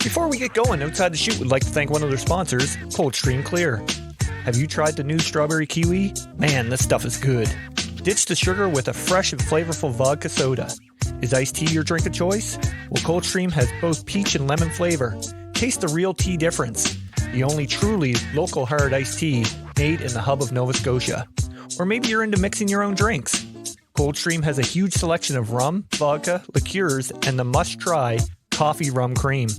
Before we get going, Outside the Chute would like to thank one of their sponsors, Coldstream Clear. Have you tried the new strawberry kiwi? Man, this stuff is good. Ditch the sugar with a fresh and flavorful vodka soda. Is iced tea your drink of choice? Well, Coldstream has both peach and lemon flavor. Taste the real tea difference. The only truly local hard iced tea made in the hub of Nova Scotia. Or maybe you're into mixing your own drinks. Coldstream has a huge selection of rum, vodka, liqueurs, and the must-try coffee rum cream.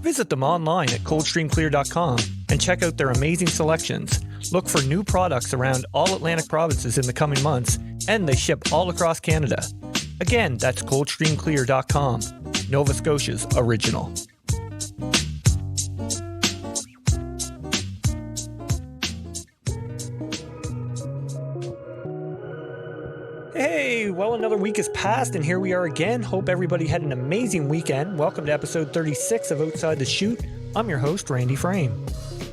Visit them online at coldstreamclear.com and check out their amazing selections. Look for new products around all Atlantic provinces in the coming months, and they ship all across Canada. Again, that's coldstreamclear.com, Nova Scotia's original. Hey, well, another week has passed, and here we are again. Hope everybody had an amazing weekend. Welcome to episode 36 of Outside the Chute. I'm your host, Randy Frame.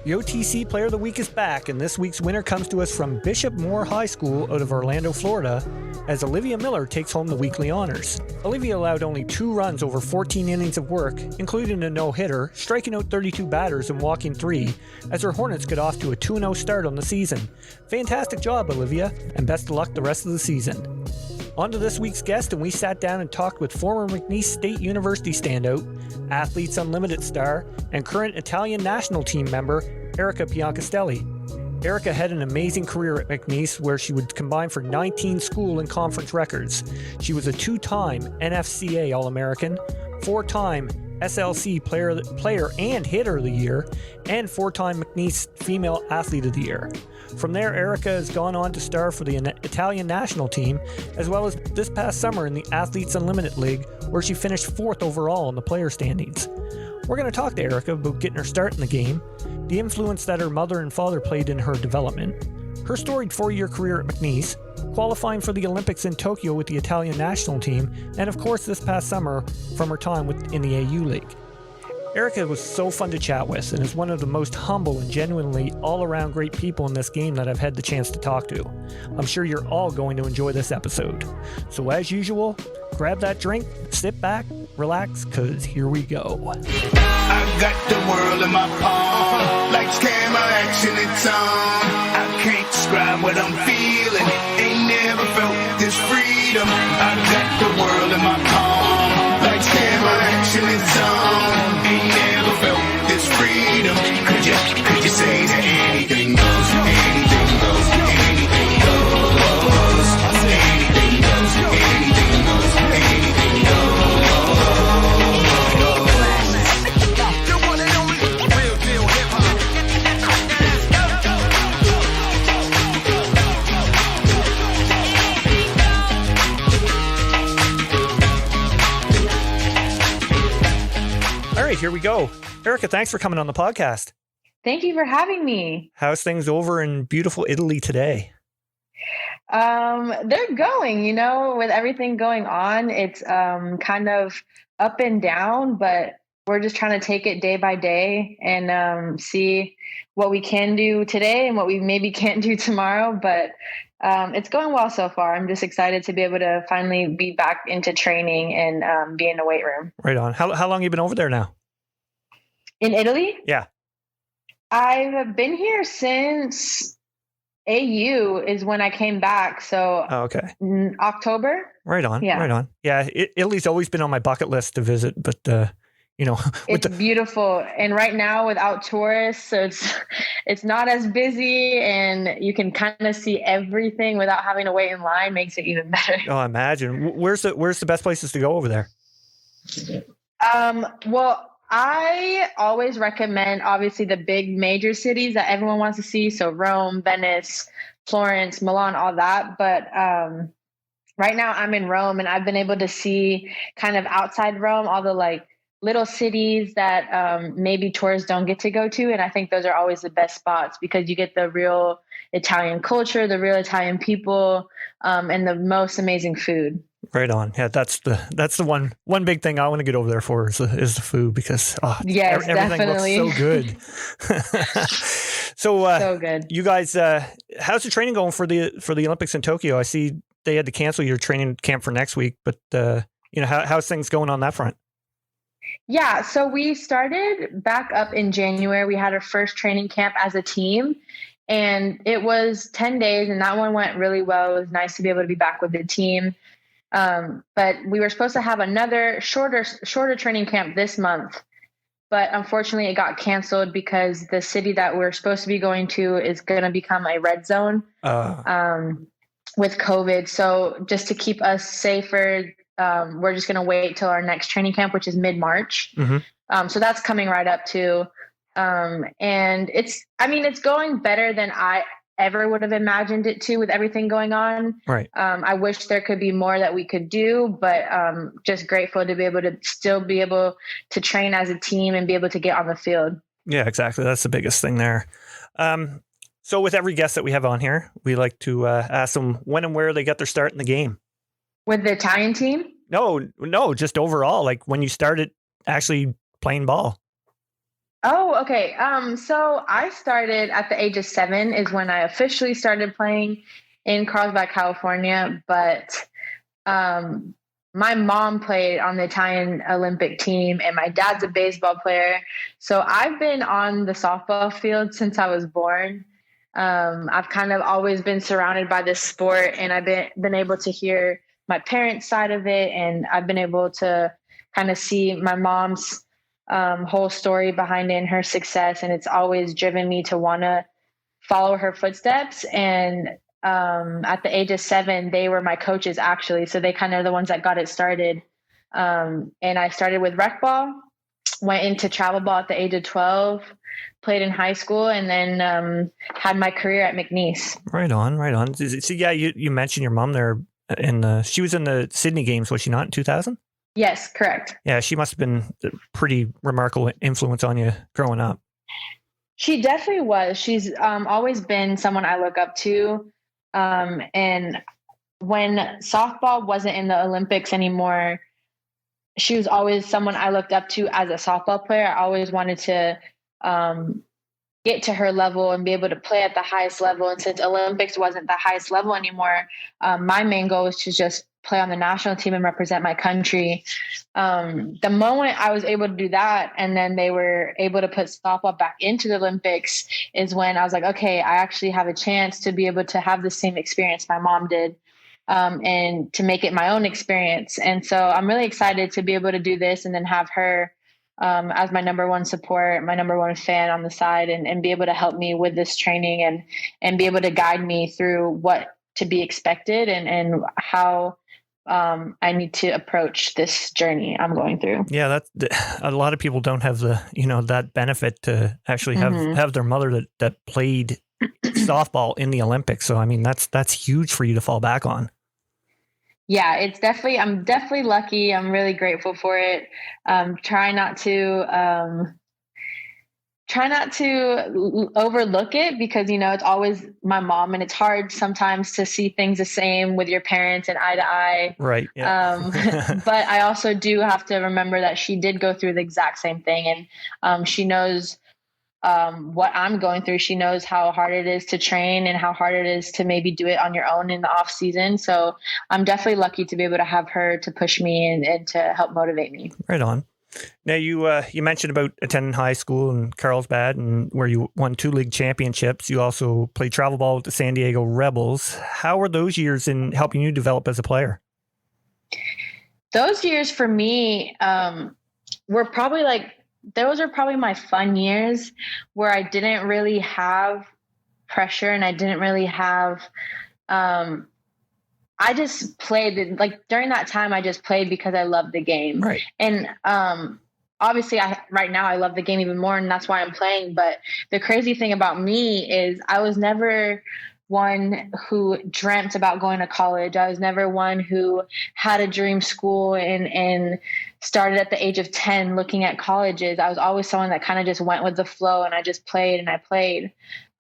The OTC Player of the Week is back, and this week's winner comes to us from Bishop Moore High School out of Orlando, Florida, as Olivia Miller takes home the weekly honors. Olivia allowed only 2 runs over 14 innings of work, including a no-hitter, striking out 32 batters and walking 3, as her Hornets get off to a 2-0 start on the season. Fantastic job, Olivia, and best of luck the rest of the season. On to this week's guest, and we sat down and talked with former McNeese State University standout, Athletes Unlimited star, and current Italian national team member, Erika Piancastelli. Erika had an amazing career at McNeese, where she would combine for 19 school and conference records. She was a 2-time NFCA All American, 4-time SLC Player and Hitter of the Year, and 4-time McNeese Female Athlete of the Year. From there, Erika has gone on to star for the Italian national team, as well as this past summer in the Athletes Unlimited League, where she finished 4th overall in the player standings. We're going to talk to Erika about getting her start in the game, the influence that her mother and father played in her development, her storied 4-year career at McNeese, qualifying for the Olympics in Tokyo with the Italian national team, and of course this past summer from her time in the AU League. Erika was so fun to chat with and is one of the most humble and genuinely all-around great people in this game that I've had the chance to talk to. I'm sure you're all going to enjoy this episode. So as usual, grab that drink, sit back, relax, cause here we go. I got the world in my palm, lights, camera, action, it's on. I can't describe what I'm feeling, ain't never felt this freedom. I got the world in my palm, lights, camera, action, it's on. Ain't never felt this freedom. Could you say that anything goes, anything goes, anything goes, anything goes, anything goes, anything goes. You wanna know me? Real deal hip hop. All right, here we go. Erika, thanks for coming on the podcast. Thank you for having me. How's things over in beautiful Italy today? They're going, with everything going on, it's kind of up and down, but we're just trying to take it day by day and see what we can do today and what we maybe can't do tomorrow. But it's going well so far. I'm just excited to be able to finally be back into training and be in the weight room. Right on. How long have you been over there now? In Italy? Yeah. I've been here since AU is when I came back. So okay. October. Right on. Yeah. Right on. Yeah. Italy's always been on my bucket list to visit, but it's beautiful. And right now without tourists, so it's not as busy and you can kind of see everything without having to wait in line, makes it even better. Oh, I imagine. Where's the best places to go over there? Well, I always recommend, obviously, the big major cities that everyone wants to see. So Rome, Venice, Florence, Milan, all that. But right now I'm in Rome and I've been able to see kind of outside Rome, all the little cities that maybe tourists don't get to go to. And I think those are always the best spots because you get the real Italian culture, the real Italian people, and the most amazing food. Right on. Yeah, that's the one big thing I want to get over there for is the food because yes, everything definitely looks so good. So good. You guys, how's the training going for the Olympics in Tokyo? I see they had to cancel your training camp for next week, but how's things going on that front? Yeah, so we started back up in January. We had our first training camp as a team, and it was 10 days, and that one went really well. It was nice to be able to be back with the team. But we were supposed to have another shorter training camp this month, but unfortunately it got canceled because the city that we're supposed to be going to is going to become a red zone with COVID. So just to keep us safer, we're just going to wait till our next training camp, which is mid-March. Mm-hmm. So that's coming right up too. And it's going better than I ever would have imagined it to with everything going on. Right. I wish there could be more that we could do, but just grateful to be able to still be able to train as a team and be able to get on the field. Yeah, exactly. That's the biggest thing there. So with every guest that we have on here, we like to ask them when and where they got their start in the game. With the Italian team? No, just overall, like when you started actually playing ball. Oh, okay. So I started at the age of 7 is when I officially started playing in Carlsbad, California. But my mom played on the Italian Olympic team, and my dad's a baseball player. So I've been on the softball field since I was born. I've kind of always been surrounded by this sport, and I've been able to hear my parents' side of it, and I've been able to kind of see my mom's whole story behind it and her success. And it's always driven me to want to follow her footsteps. And at the age of 7, they were my coaches actually. So they kind of the ones that got it started. And I started with rec ball, went into travel ball at the age of 12, played in high school, and then had my career at McNeese. Right on. So yeah, you mentioned your mom there, and she was in the Sydney games, was she not, in 2000? Yes, correct. Yeah, she must have been a pretty remarkable influence on you growing up. She definitely was. She's always been someone I look up to. And when softball wasn't in the Olympics anymore, she was always someone I looked up to as a softball player. I always wanted to get to her level and be able to play at the highest level. And since Olympics wasn't the highest level anymore, my main goal was to just play on the national team and represent my country. The moment I was able to do that, and then they were able to put softball back into the Olympics, is when I was like, okay, I actually have a chance to be able to have the same experience my mom did, and to make it my own experience. And so I'm really excited to be able to do this and then have her as my number one support, my number one fan on the side, and be able to help me with this training and be able to guide me through what to be expected and how I need to approach this journey I'm going through. Yeah, a lot of people don't have that benefit to actually have their mother that played softball in the Olympics. So I mean, that's huge for you to fall back on. Yeah, I'm definitely lucky. I'm really grateful for it. Try not to overlook it, because, it's always my mom, and it's hard sometimes to see things the same with your parents and eye to eye. Right. Yeah. But I also do have to remember that she did go through the exact same thing, and she knows what I'm going through. She knows how hard it is to train and how hard it is to maybe do it on your own in the off season. So I'm definitely lucky to be able to have her to push me and to help motivate me. Right on. Now you mentioned about attending high school in Carlsbad, and where you won 2 league championships. You also played travel ball with the San Diego Rebels. How were those years in helping you develop as a player? Those years for me were probably those are probably my fun years, where I didn't really have pressure and I didn't really have, I just played during that time. I just played because I loved the game. Right. And, obviously right now I love the game even more, and that's why I'm playing. But the crazy thing about me is I was never one who dreamt about going to college. I was never one who had a dream school and started at the age of 10 looking at colleges. I was always someone that kind of just went with the flow, and I just played and I played.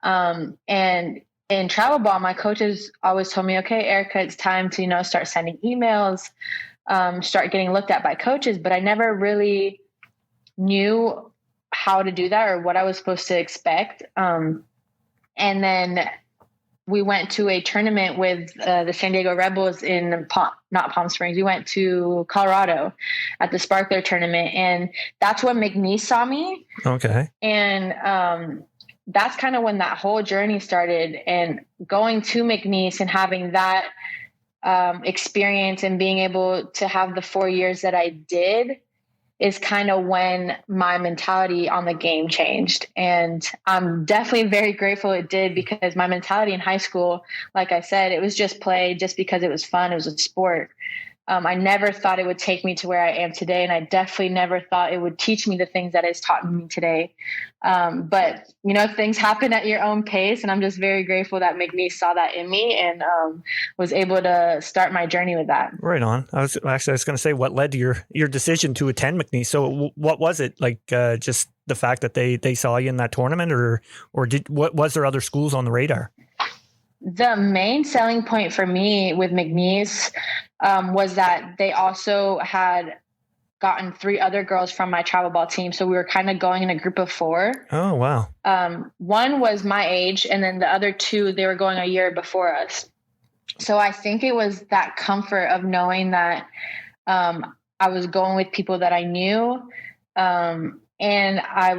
And in travel ball, my coaches always told me, okay, Erika, it's time to, start sending emails, start getting looked at by coaches. But I never really knew how to do that or what I was supposed to expect. And then we went to a tournament with the San Diego Rebels in not Palm Springs. We went to Colorado at the Sparkler tournament, and that's when McNeese saw me. Okay. And that's kind of when that whole journey started, and going to McNeese and having that experience and being able to have the 4 years that I did is kind of when my mentality on the game changed. And I'm definitely very grateful it did, because my mentality in high school, like I said, it was just play just because it was fun. It was a sport. I never thought it would take me to where I am today. And I definitely never thought it would teach me the things that it's taught me today. But, things happen at your own pace. And I'm just very grateful that McNeese saw that in me and was able to start my journey with that. Right on. I was going to say, what led to your decision to attend McNeese? So what was it? Like just the fact that they saw you in that tournament, or was there other schools on the radar? The main selling point for me with McNeese was that they also had gotten 3 other girls from my travel ball team. So we were kind of going in a group of 4. Oh, wow. One was my age, and then the other 2, they were going a year before us. So I think it was that comfort of knowing that I was going with people that I knew. And I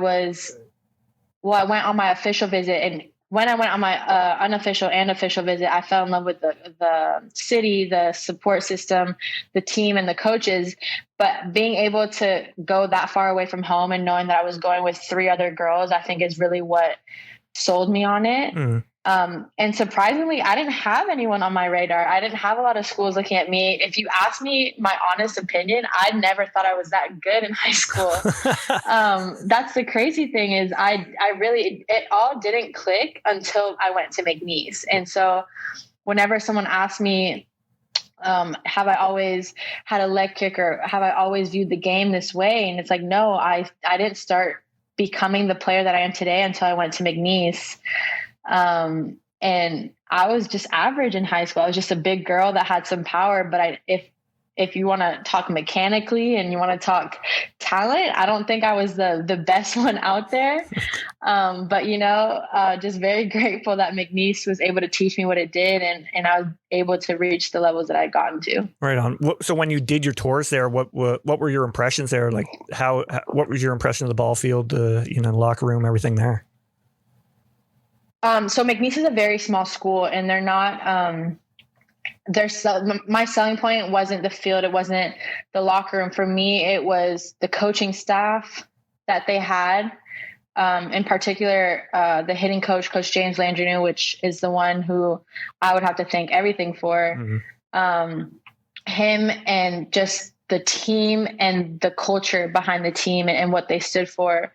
went on my official visit, and when I went on my unofficial and official visit, I fell in love with the city, the support system, the team, and the coaches. But being able to go that far away from home and knowing that I was going with 3 other girls, I think is really what sold me on it. Mm. And surprisingly, I didn't have anyone on my radar. I didn't have a lot of schools looking at me. If you ask me my honest opinion, I never thought I was that good in high school. That's the crazy thing is it all didn't click until I went to McNeese. And so whenever someone asks me, have I always had a leg kick, or have I always viewed the game this way? And it's like, no, I didn't start becoming the player that I am today until I went to McNeese. And I was just average in high school. I was just a big girl that had some power, but if you want to talk mechanically and you want to talk talent, I don't think I was the best one out there. But just very grateful that McNeese was able to teach me what it did. And I was able to reach the levels that I'd gotten to. Right on. So when you did your tours there, what were your impressions there? Like what was your impression of the ball field, the locker room, everything there? So McNeese is a very small school, and they're not, my selling point wasn't the field. It wasn't the locker room. For me, it was the coaching staff that they had. In particular, the hitting coach, Coach James Landrenew, which is the one who I would have to thank everything for. Mm-hmm. Him and just the team and the culture behind the team and what they stood for.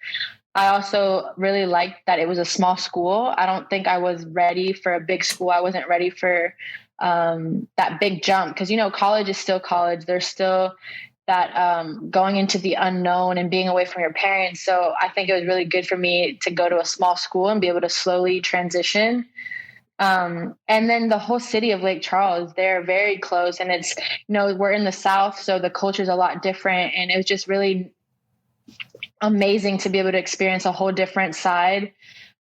I also really liked that it was a small school. I don't think I was ready for a big school. I wasn't ready for that big jump because, college is still college. There's still that going into the unknown and being away from your parents. So I think it was really good for me to go to a small school and be able to slowly transition. And then the whole city of Lake Charles, they're very close, and it's, we're in the South, so the culture is a lot different. And it was just really amazing to be able to experience a whole different side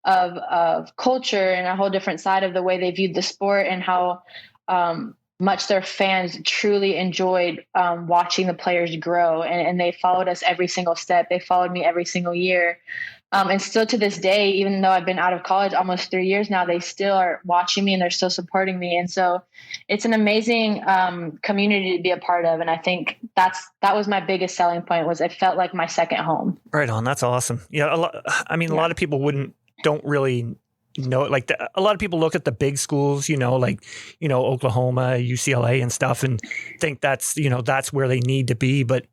of culture and a whole different side of the way they viewed the sport and how much their fans truly enjoyed watching the players grow. And they followed us every single step. They followed me every single year. And still to this day, even though I've been out of college almost 3 years now, they still are watching me and they're still supporting me. And so it's an amazing community to be a part of. And I think that was my biggest selling point, was it felt like my second home. Right on. That's awesome. Yeah. A lot of people don't really know it. Like a lot of people look at the big schools, Oklahoma, UCLA and stuff, and think that's where they need to be. But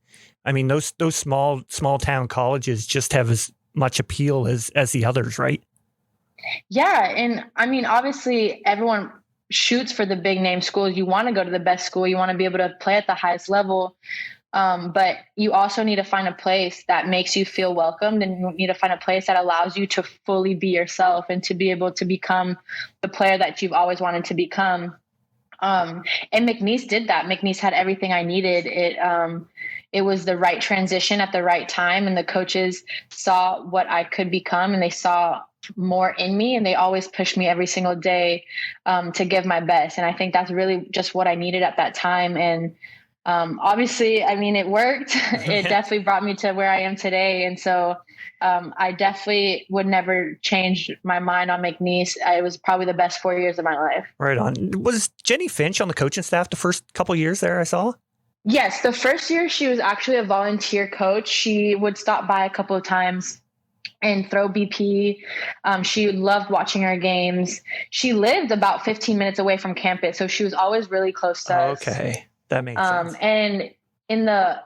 I mean, those small town colleges just have as much appeal as the others, right? Yeah. And I mean, obviously everyone shoots for the big name schools. You want to go to the best school. You want to be able to play at the highest level. But you also need to find a place that makes you feel welcomed, and you need to find a place that allows you to fully be yourself and to be able to become the player that you've always wanted to become. And McNeese did that. McNeese had everything I needed. It was the right transition at the right time, and the coaches saw what I could become, and they saw more in me, and they always pushed me every single day to give my best. And I think that's really just what I needed at that time. And obviously, I mean, it worked. It definitely brought me to where I am today. And so I definitely would never change my mind on McNeese. It was probably the best 4 years of my life. Right on. Was Jenny Finch on the coaching staff the first couple of years there I saw? Yes. The first year she was actually a volunteer coach. She would stop by a couple of times and throw BP. She loved watching our games. She lived about 15 minutes away from campus, so she was always really close to us. Okay. That makes sense. And in the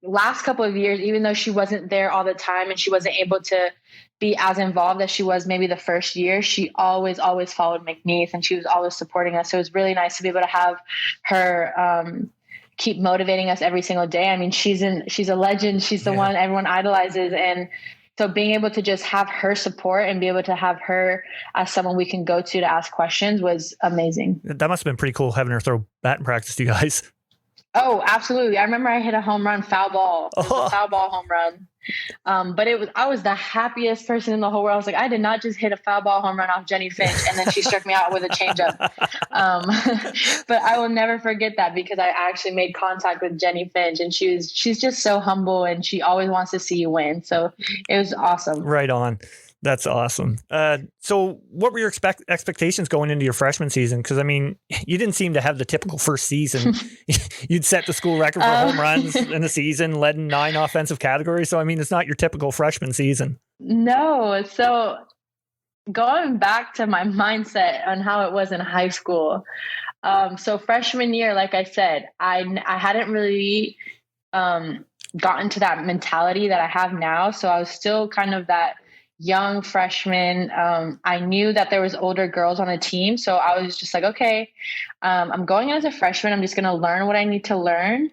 last couple of years, even though she wasn't there all the time and she wasn't able to be as involved as she was maybe the first year, she always followed McNeese, and she was always supporting us. So it was really nice to be able to have her keep motivating us every single day. I mean, she's a legend. She's the one everyone idolizes. And so being able to just have her support and be able to have her as someone we can go to ask questions was amazing. That must have been pretty cool having her throw batting practice to you guys. Oh, absolutely. I remember I hit a home run foul ball. It was a foul ball home run. But I was the happiest person in the whole world. I was like, I did not just hit a foul ball home run off Jenny Finch, and then she struck me out with a changeup. But I will never forget that, because I actually made contact with Jenny Finch, and she's just so humble, and she always wants to see you win. So it was awesome. Right on. That's awesome. So what were your expectations going into your freshman season? Because, I mean, you didn't seem to have the typical first season. You'd set the school record for home runs in the season, led in 9 offensive categories. So, I mean, it's not your typical freshman season. No. So going back to my mindset on how it was in high school. So freshman year, like I said, I hadn't really gotten to that mentality that I have now. So I was still kind of that young freshman. I knew that there was older girls on the team. So I was just like, okay, I'm going in as a freshman. I'm just going to learn what I need to learn,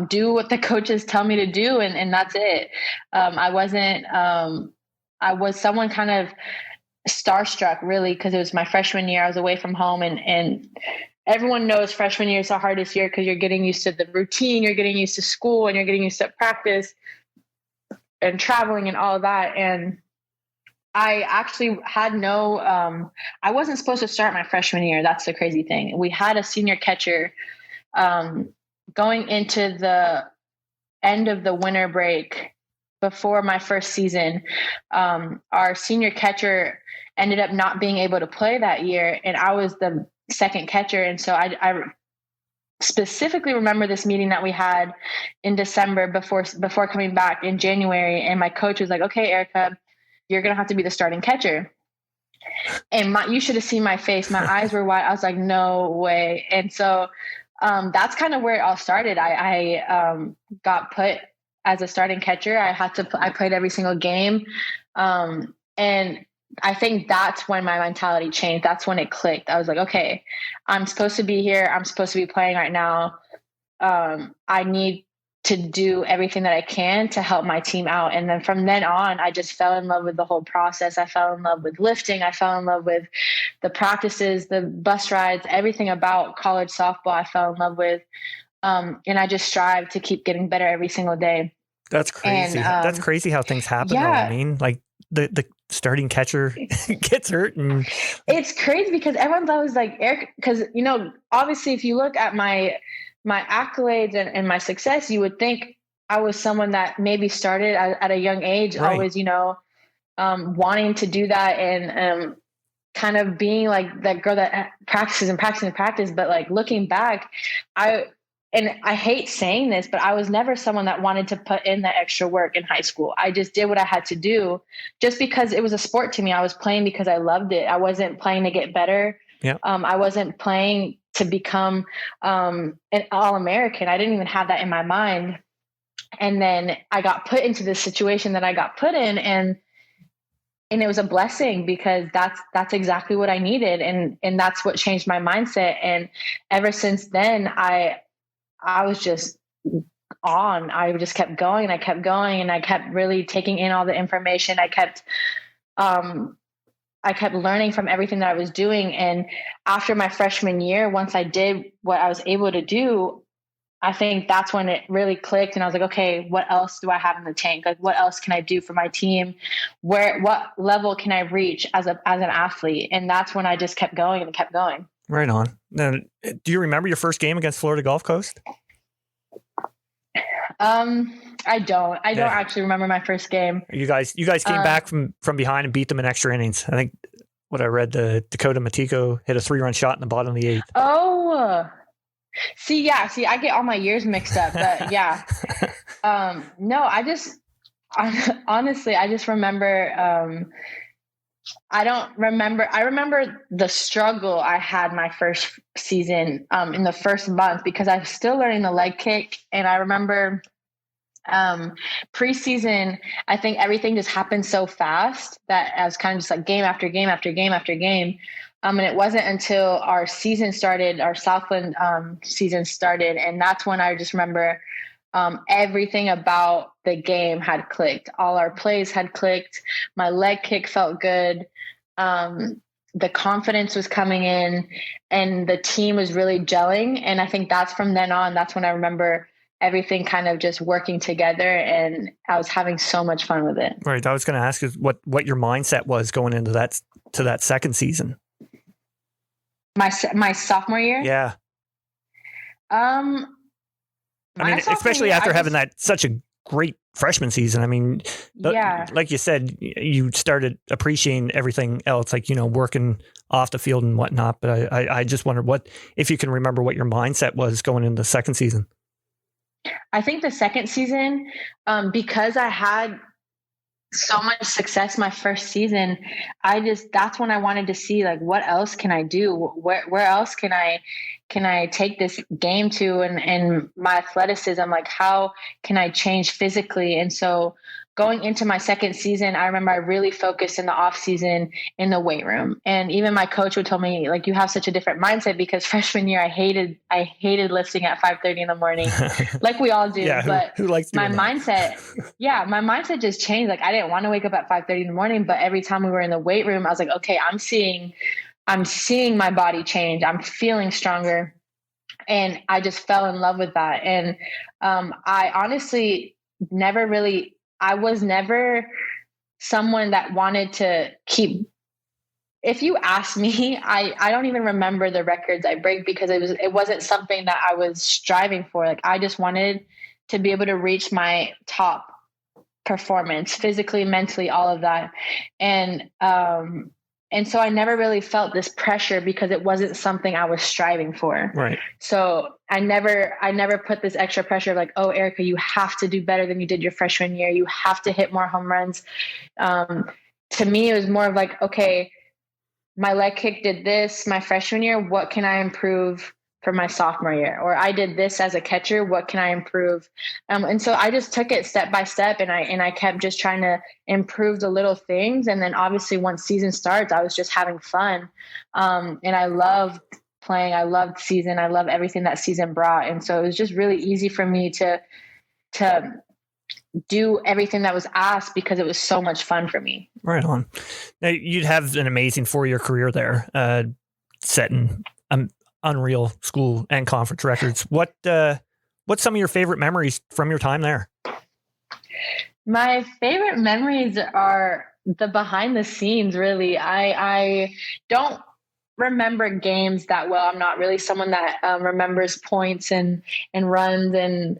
do what the coaches tell me to do. And that's it. I was someone kind of starstruck, really, because it was my freshman year. I was away from home, and everyone knows freshman year is the hardest year because you're getting used to the routine, you're getting used to school, and you're getting used to practice and traveling and all of that. And I actually had I wasn't supposed to start my freshman year. That's the crazy thing. We had a senior catcher going into the end of the winter break before my first season. Our senior catcher ended up not being able to play that year, and I was the second catcher. And so I specifically remember this meeting that we had in December before coming back in January. And my coach was like, okay, Erika, you're going to have to be the starting catcher. And you should have seen my face. My eyes were wide. I was like, no way. And so that's kind of where it all started. I got put as a starting catcher. I played every single game. And I think that's when my mentality changed. That's when it clicked. I was like, okay, I'm supposed to be here. I'm supposed to be playing right now. I need to do everything that I can to help my team out. And then from then on, I just fell in love with the whole process. I fell in love with lifting. I fell in love with the practices, the bus rides, everything about college softball I fell in love with. And I just strive to keep getting better every single day. That's crazy. That's crazy how things happen. Yeah. Though. I mean, like the starting catcher gets hurt, and it's crazy because everyone's always like, Eric, because, you know, obviously if you look at my accolades and my success, you would think I was someone that maybe started at a young age, right. Always, you know, wanting to do that and kind of being like that girl that practices and practices and practices. But like looking back, and I hate saying this, but I was never someone that wanted to put in the extra work in high school. I just did what I had to do just because it was a sport to me. I was playing because I loved it. I wasn't playing to get better. Yeah. I wasn't playing to become an All American. I didn't even have that in my mind. And then I got put into this situation that I got put in, and it was a blessing because that's exactly what I needed. And that's what changed my mindset. And ever since then, I was just on. I just kept going and I kept going, and I kept really taking in all the information. I kept learning from everything that I was doing. And after my freshman year, once I did what I was able to do, I think that's when it really clicked. And I was like, okay, what else do I have in the tank? Like, what else can I do for my team? What level can I reach as an athlete? And that's when I just kept going and kept going. Right on. Now, do you remember your first game against Florida Gulf Coast? I don't actually remember my first game. You guys came back from behind and beat them in extra innings. I think what I read, the Dakota Matiko hit a 3-run shot in the bottom of the 8th. Oh, see, I get all my years mixed up, but yeah. No, honestly, I just remember, I remember the struggle I had my first season, in the first month, because I was still learning the leg kick. And I remember, preseason, I think everything just happened so fast that I was kind of just like game after game after game after game. And it wasn't until our season started, our Southland season started. And that's when I just remember everything about the game had clicked. All our plays had clicked. My leg kick felt good. The confidence was coming in and the team was really gelling. And I think that's from then on, that's when I remember everything kind of just working together, and I was having so much fun with it. Right. I was going to ask you what your mindset was going into that second season. My sophomore year? Yeah. I mean, especially after having such a great freshman season. I mean, like you said, you started appreciating everything else, like, working off the field and whatnot. But I just wondered if you can remember what your mindset was going into the second season. I think the second season, because I had so much success my first season, that's when I wanted to see, like, what else can I do? Where else can I take this game to, and my athleticism, like, how can I change physically? And so going into my second season, I remember I really focused in the off season in the weight room. And even my coach would tell me, like, you have such a different mindset, because freshman year I hated lifting at 5:30 in the morning, like we all do. Yeah, but who likes doing my that? my mindset just changed. Like, I didn't want to wake up at 5:30 in the morning, but every time we were in the weight room, I was like, okay, I'm seeing my body change. I'm feeling stronger. And I just fell in love with that. And I honestly I was never someone that wanted to keep. If you ask me, I don't even remember the records I break, because it wasn't something that I was striving for. Like, I just wanted to be able to reach my top performance physically, mentally, all of that. And so I never really felt this pressure, because it wasn't something I was striving for. Right. So I never put this extra pressure of like, oh, Erika, you have to do better than you did your freshman year. You have to hit more home runs. To me, it was more of like, okay, my leg kick did this my freshman year. What can I improve for my sophomore year? Or I did this as a catcher. What can I improve? And so I just took it step by step, and I kept just trying to improve the little things. And then obviously once season starts, I was just having fun. And I loved playing. I loved season. I love everything that season brought. And so it was just really easy for me to do everything that was asked, because it was so much fun for me. Right on. Now, you'd have an amazing 4-year career there, setting unreal school and conference records. What's some of your favorite memories from your time there? My favorite memories are the behind the scenes, really. I don't remember games that well. I'm not really someone that remembers points and runs and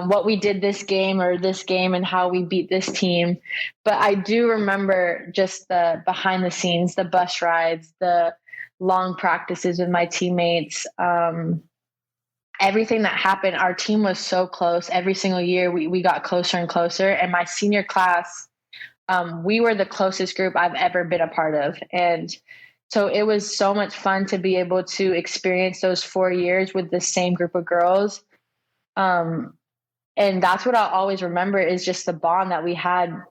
what we did this game and how we beat this team. But I do remember just the behind the scenes, the bus rides, the long practices with my teammates, everything that happened. Our team was so close. Every single year we got closer and closer. And my senior class, we were the closest group I've ever been a part of. And so it was so much fun to be able to experience those 4 years with the same group of girls. And that's what I'll always remember, is just the bond that we had,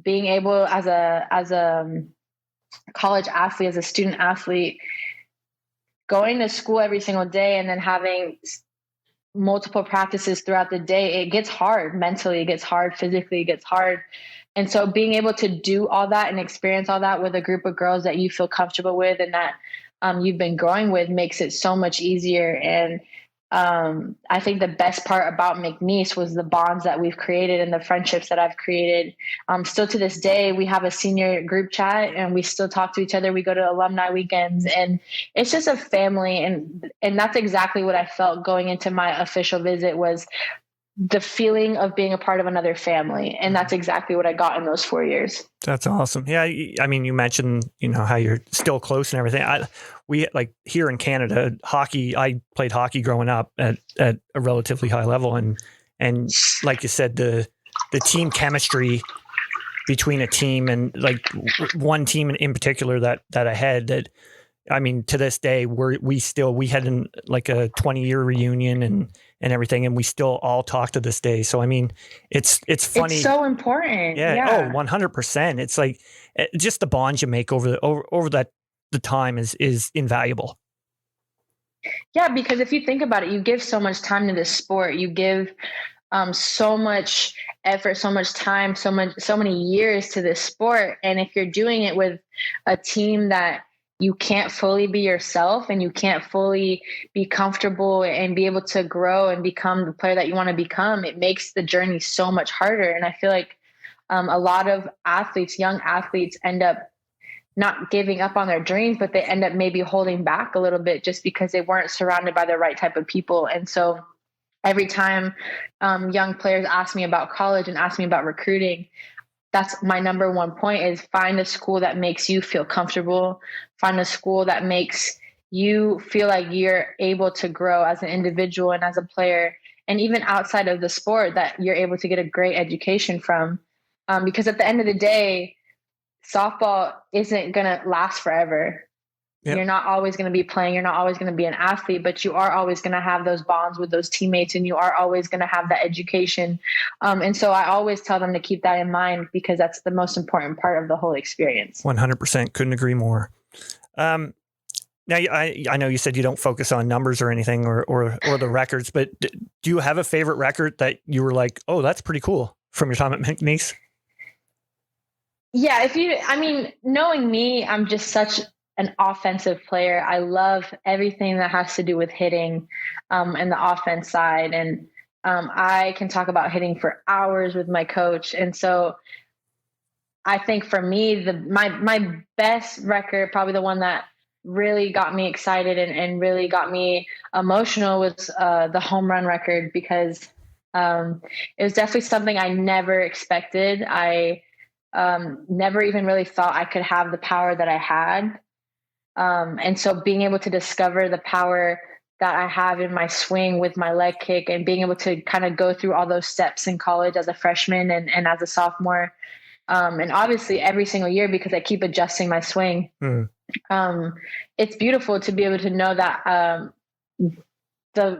being able as a college athlete, as a student athlete, going to school every single day and then having multiple practices throughout the day. It gets hard mentally, it gets hard physically, it gets hard. And so being able to do all that and experience all that with a group of girls that you feel comfortable with and that you've been growing with makes it so much easier. And I think the best part about McNeese was the bonds that we've created and the friendships that I've created. Still to this day, we have a senior group chat and we still talk to each other. We go to alumni weekends and it's just a family. And that's exactly what I felt going into my official visit, was the feeling of being a part of another family. And that's exactly what I got in those 4 years. That's awesome. Yeah. I mean, you mentioned, how you're still close and everything. We like here in Canada, hockey, I played hockey growing up at a relatively high level. And like you said, the team chemistry between a team and like one team in particular that I had, that, I mean, to this day, we had like a 20-year reunion and everything, and we still all talk to this day. So, I mean, it's funny. It's so important. Yeah. Oh, 100%. It's like just the bonds you make over the time is invaluable. Yeah, because if you think about it, you give so much time to this sport. You give so much effort, so much time, so many years to this sport. And if you're doing it with a team that you can't fully be yourself and you can't fully be comfortable and be able to grow and become the player that you want to become, it makes the journey so much harder. And I feel like a lot of athletes, young athletes, end up not giving up on their dreams, but they end up maybe holding back a little bit just because they weren't surrounded by the right type of people. And so every time young players ask me about college and ask me about recruiting, that's my number one point, is find a school that makes you feel comfortable, find a school that makes you feel like you're able to grow as an individual and as a player, and even outside of the sport, that you're able to get a great education from. Because at the end of the day, softball isn't going to last forever. Yep. You're not always going to be playing. You're not always going to be an athlete, but you are always going to have those bonds with those teammates, and you are always going to have that education. And so I always tell them to keep that in mind, because that's the most important part of the whole experience. 100%. Couldn't agree more. Now, I know you said you don't focus on numbers or anything or the records, but do you have a favorite record that you were like, oh, that's pretty cool from your time at McNeese? Yeah. Knowing me, I'm just such an offensive player. I love everything that has to do with hitting and the offense side. And I can talk about hitting for hours with my coach. And so I think for me, my best record, probably the one that really got me excited and really got me emotional, was the home run record, because it was definitely something I never expected. I never even really thought I could have the power that I had. And so being able to discover the power that I have in my swing with my leg kick, and being able to kind of go through all those steps in college as a freshman and as a sophomore, and obviously every single year, because I keep adjusting my swing. It's beautiful to be able to know that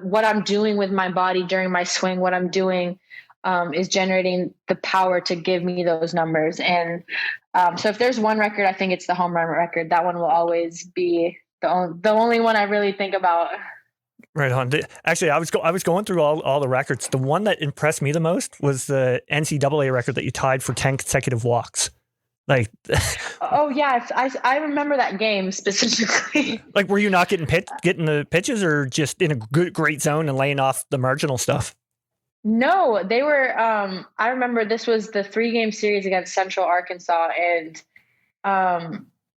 what I'm doing with my body during my swing, what I'm doing is generating the power to give me those numbers. And so if there's one record, I think it's the home run record. That one will always be the only one I really think about. Right on. Actually, I was going through all the records. The one that impressed me the most was the NCAA record that you tied for 10 consecutive walks. Like, oh yeah, I remember that game specifically. Like, were you not getting the pitches, or just in a great zone and laying off the marginal stuff? No, they were, I remember this was the 3-game series against Central Arkansas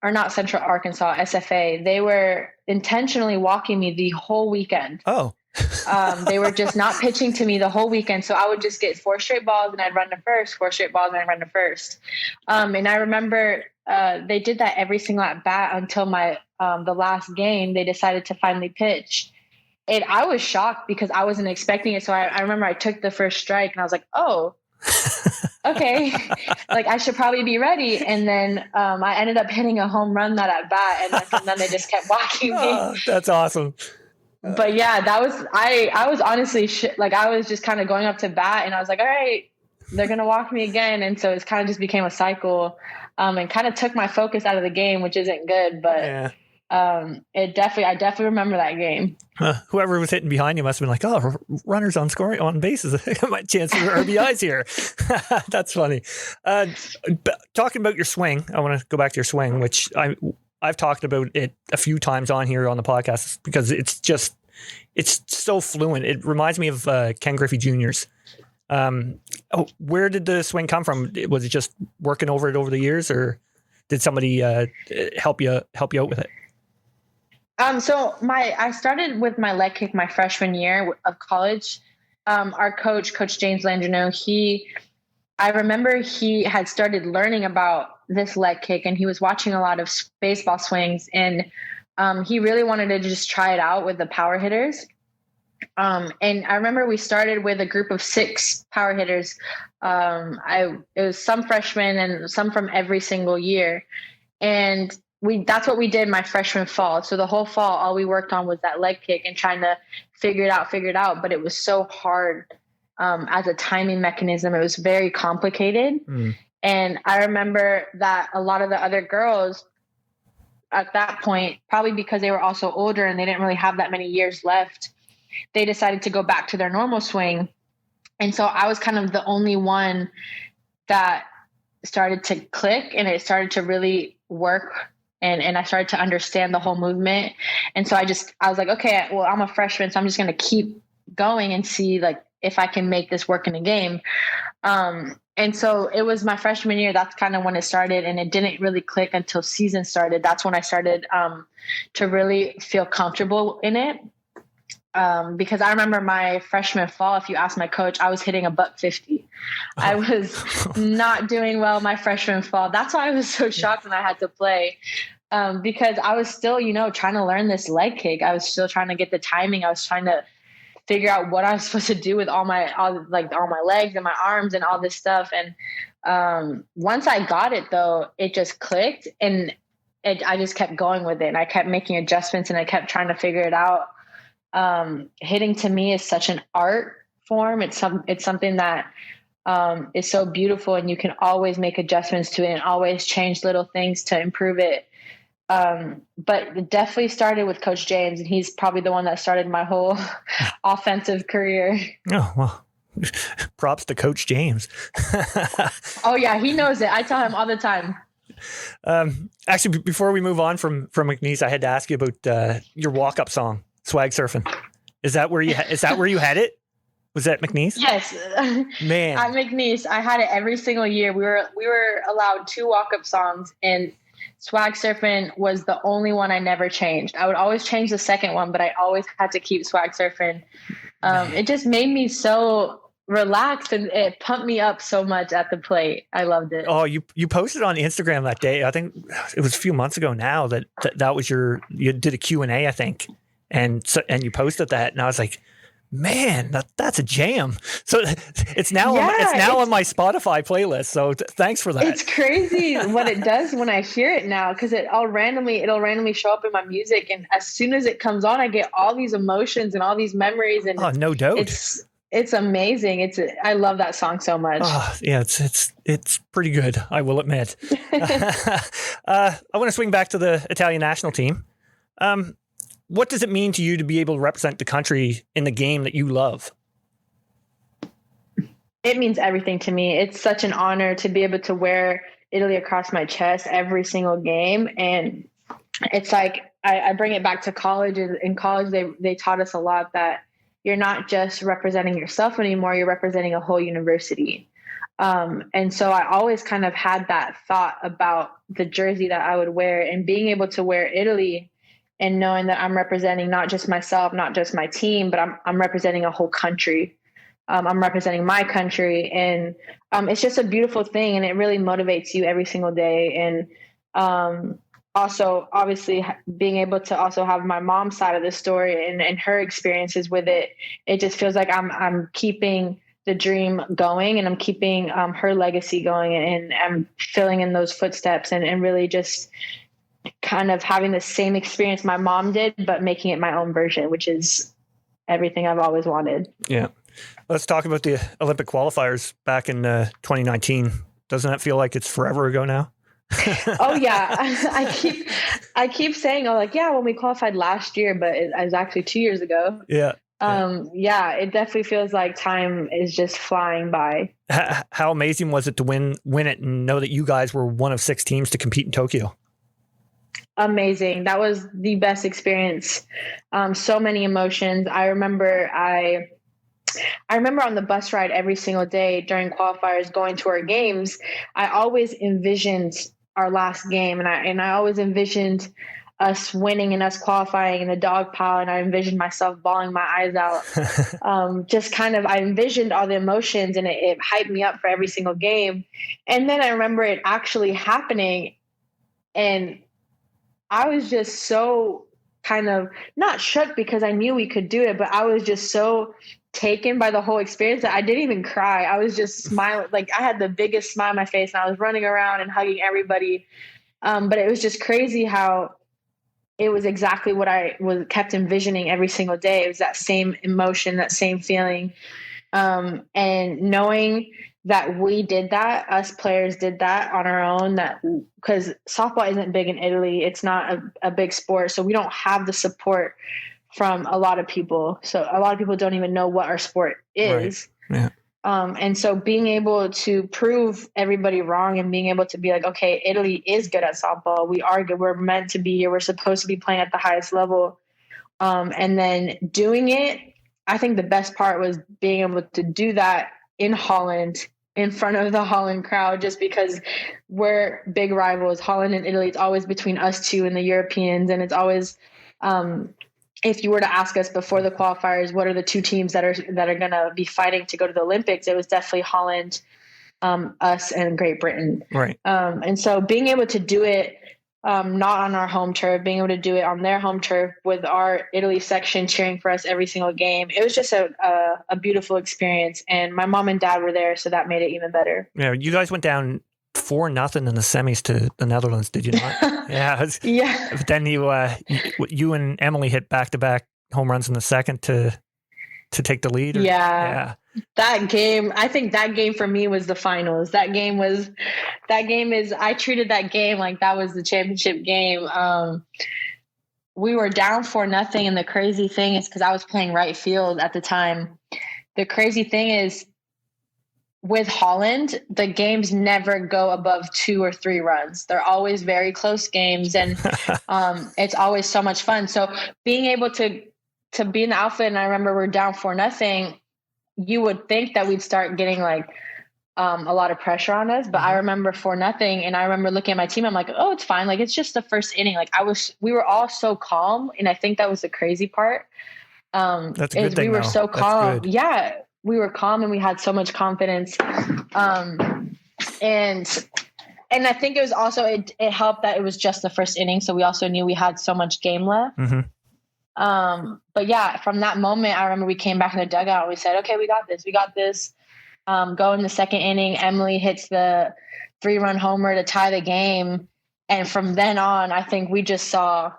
or not Central Arkansas, SFA. They were intentionally walking me the whole weekend. Oh. They were just not pitching to me the whole weekend. So I would just get 4 straight balls and I'd run to first, 4 straight balls and I'd run to first. And I remember they did that every single at bat until the last game. They decided to finally pitch. And I was shocked because I wasn't expecting it. So I remember I took the first strike and I was like, oh, okay. Like, I should probably be ready. And then I ended up hitting a home run that at bat. And then they just kept walking me. Oh, that's awesome. But yeah, that was, I was honestly, I was just kind of going up to bat and I was like, all right, they're going to walk me again. And so it kind of just became a cycle and kind of took my focus out of the game, which isn't good, but yeah. I definitely remember that game. Whoever was hitting behind you must have been like, oh, runners on scoring on bases. My chance for RBIs here. That's funny. Talking about your swing, I want to go back to your swing, which I've talked about it a few times on here on the podcast because it's just it's so fluent. It reminds me of Ken Griffey Jr.'s. Where did the swing come from? Was it just working over it over the years, or did somebody help you out with it? So I started with my leg kick my freshman year of college. Our Coach James Landreneau, I remember he had started learning about this leg kick, and he was watching a lot of baseball swings, and he really wanted to just try it out with the power hitters. And I remember we started with a group of 6 power hitters. It was some freshmen and some from every single year. And that's what we did my freshman fall. So the whole fall, all we worked on was that leg kick and trying to figure it out. But it was so hard as a timing mechanism. It was very complicated. And I remember that a lot of the other girls at that point, probably because they were also older and they didn't really have that many years left, they decided to go back to their normal swing. And so I was kind of the only one that started to click, and it started to really work. And I started to understand the whole movement. And so I was like, okay, well, I'm a freshman, so I'm just going to keep going and see like if I can make this work in a game. And so it was my freshman year. That's kind of when it started, and it didn't really click until season started. That's when I started to really feel comfortable in it. Because I remember my freshman fall, if you ask my coach, I was hitting $150. I was not doing well my freshman fall. That's why I was so shocked when I had to play, because I was still, trying to learn this leg kick. I was still trying to get the timing. I was trying to figure out what I was supposed to do with all my legs and my arms and all this stuff. And once I got it, though, it just clicked, and I just kept going with it, and I kept making adjustments, and I kept trying to figure it out. Hitting to me is such an art form. It's something that is so beautiful, and you can always make adjustments to it and always change little things to improve it. But it definitely started with Coach James, and he's probably the one that started my whole offensive career. Oh, well, props to Coach James. Oh yeah, he knows it. I tell him all the time. Actually, before we move on from McNeese, I had to ask you about your walk-up song, Swag Surfing. Is that where you had it? Was that McNeese? Yes. Man. At McNeese, I had it every single year. We were allowed 2 walk-up songs, and Swag Surfing was the only one I never changed. I would always change the second one, but I always had to keep Swag Surfing. It just made me so relaxed, and it pumped me up so much at the plate. I loved it. Oh, you posted on Instagram that day. I think it was a few months ago now that was you did a Q&A, I think. And you posted that, and I was like, man, that's a jam. So it's now on my Spotify playlist. So thanks for that. It's crazy what it does when I hear it now, because it'll randomly show up in my music, and as soon as it comes on, I get all these emotions and all these memories, and no doubt, it's amazing. I love that song so much. Yeah, it's pretty good, I will admit. I want to swing back to the Italian national team. What does it mean to you to be able to represent the country in the game that you love? It means everything to me. It's such an honor to be able to wear Italy across my chest every single game. And it's like, I bring it back to college. In college, they taught us a lot that you're not just representing yourself anymore, you're representing a whole university. And so I always kind of had that thought about the jersey that I would wear, and being able to wear Italy and knowing that I'm representing not just myself, not just my team, but I'm representing a whole country. I'm representing my country, and it's just a beautiful thing, and it really motivates you every single day. And also, obviously, being able to also have my mom's side of the story and her experiences with it, it just feels like I'm keeping the dream going, and I'm keeping her legacy going, and I'm filling in those footsteps, and really just kind of having the same experience my mom did, but making it my own version, which is everything I've always wanted. Yeah. Let's talk about the Olympic qualifiers back in 2019. Doesn't that feel like it's forever ago now? Oh yeah. I keep saying, when we qualified last year, but it was actually 2 years ago. Yeah. It definitely feels like time is just flying by. How amazing was it to win it and know that you guys were one of 6 teams to compete in Tokyo? amazing. That was the best experience. So many emotions. I remember on the bus ride every single day during qualifiers going to our games, I always envisioned our last game, and I always envisioned us winning and us qualifying in the dog pile, and I envisioned myself bawling my eyes out. Just kind of, I envisioned all the emotions, and it hyped me up for every single game. And then I remember it actually happening, and I was just so kind of not shook because I knew we could do it, but I was just so taken by the whole experience that I didn't even cry. I was just smiling. Like, I had the biggest smile on my face, and I was running around and hugging everybody. But it was just crazy how it was exactly what I kept envisioning every single day. It was that same emotion, that same feeling. And knowing that we did that, us players did that on our own, that because softball isn't big in Italy. It's not a big sport. So we don't have the support from a lot of people. So a lot of people don't even know what our sport is. Right. Yeah. And so being able to prove everybody wrong and being able to be like, okay, Italy is good at softball. We are good. We're meant to be here. We're supposed to be playing at the highest level. And then doing it, I think the best part was being able to do that in Holland, in front of the Holland crowd, just because we're big rivals. Holland and Italy, it's always between us two and the Europeans. And it's always, if you were to ask us before the qualifiers, what are the two teams that are going to be fighting to go to the Olympics? It was definitely Holland, us, and Great Britain. Right. And so being able to do it, not on our home turf, being able to do it on their home turf with our Italy section cheering for us every single game, it was just a beautiful experience. And my mom and dad were there, so that made it even better. Yeah, you guys went down 4-0 in the semis to the Netherlands, did you not? Yeah. Yeah. But then you and Emily hit back-to-back home runs in the second to take the lead. Yeah. That game, I think that game for me was the finals. I treated that game like that was the championship game. We were down 4-0. And the crazy thing is, because I was playing right field at the time, the crazy thing is, with Holland, the games never go above 2 or 3 runs. They're always very close games, and it's always so much fun. So being able to be in the outfit, and I remember we're down 4-0, you would think that we'd start getting like a lot of pressure on us. But I remember 4-0, and I remember looking at my team. I'm like, oh, it's fine. Like, it's just the first inning. Like, we were all so calm, and I think that was the crazy part. That's a good thing. We were so calm. Yeah. We were calm, and we had so much confidence. And I think it was also, it helped that it was just the first inning. So we also knew we had so much game left. Mm-hmm. But yeah, from that moment, I remember we came back in the dugout and we said, okay, we got this. Go in the second inning. Emily hits the 3-run homer to tie the game. And from then on, I think we just saw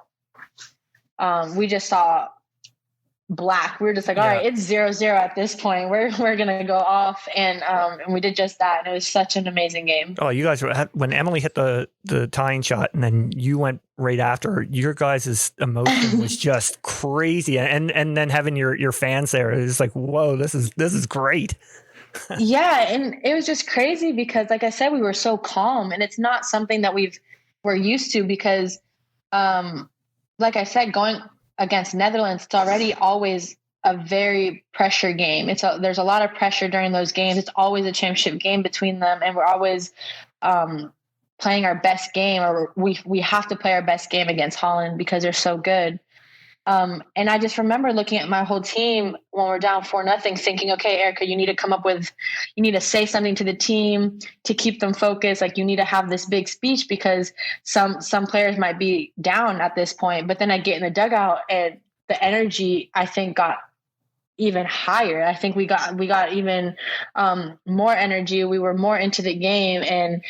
black. We were just like, all right, it's 0-0 at this point. We're going to go off. And we did just that. And it was such an amazing game. Oh, you guys when Emily hit the tying shot and then you went right after her, your guys' emotion was just crazy. And then having your fans there, it was like, whoa, this is great. Yeah. And it was just crazy because, like I said, we were so calm, and it's not something that we're used to because, like I said, going against Netherlands, it's already always a very pressure game. There's a lot of pressure during those games. It's always a championship game between them, and we're always playing our best game, or we have to play our best game against Holland because they're so good. And I just remember looking at my whole team when we're down 4-0, thinking, okay, Erika, you need to say something to the team to keep them focused. Like, you need to have this big speech because some players might be down at this point. But then I get in the dugout, and the energy, I think, got even higher. I think we got even more energy. We were more into the game, and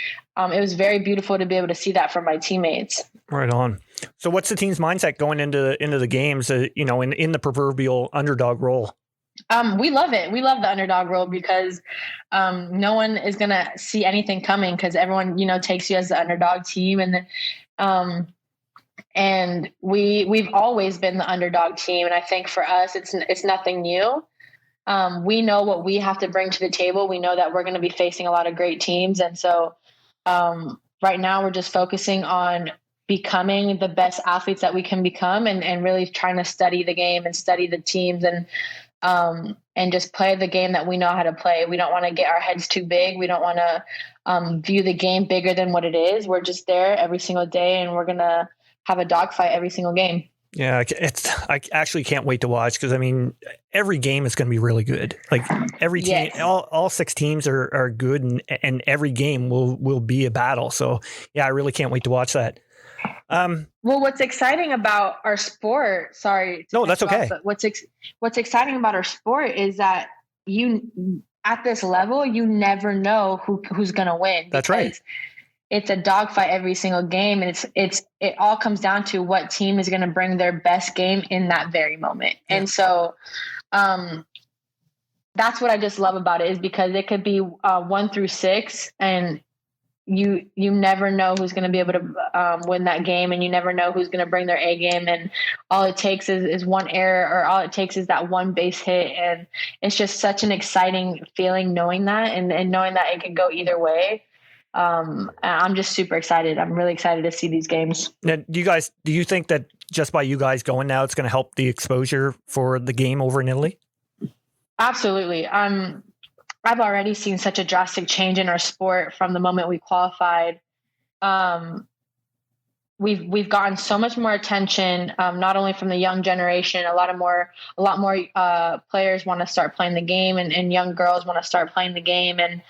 it was very beautiful to be able to see that from my teammates. Right on. So what's the team's mindset going into the games, in the proverbial underdog role? We love it. We love the underdog role because no one is going to see anything coming because everyone, takes you as the underdog team. And we've always been the underdog team. And I think for us, it's nothing new. We know what we have to bring to the table. We know that we're going to be facing a lot of great teams. And so right now we're just focusing on becoming the best athletes that we can become, and really trying to study the game and study the teams, and just play the game that we know how to play. We don't want to get our heads too big. We don't want to view the game bigger than what it is. We're just there every single day, and we're going to have a dogfight every single game. Yeah, I actually can't wait to watch, because I mean, every game is going to be really good. Like every team, Yes. all 6 teams are good, and every game will be a battle. So yeah, I really can't wait to watch that. Well, what's exciting about our sport, sorry. No, that's okay. But what's exciting about our sport is that at this level, you never know who's going to win. That's right. It's a dogfight every single game, and it all comes down to what team is going to bring their best game in that very moment. Yeah. And so, that's what I just love about it, is because it could be 1 through 6, and you never know who's going to be able to win that game, and you never know who's going to bring their A game. And all it takes is one error, or all it takes is that one base hit. And it's just such an exciting feeling knowing that, and knowing that it can go either way. I'm just super excited. I'm really excited to see these games. Now, do you think that just by you guys going now, it's going to help the exposure for the game over in Italy? Absolutely. I've already seen such a drastic change in our sport from the moment we qualified. We've gotten so much more attention, not only from the young generation. A lot more players want to start playing the game, and young girls want to start playing the game. And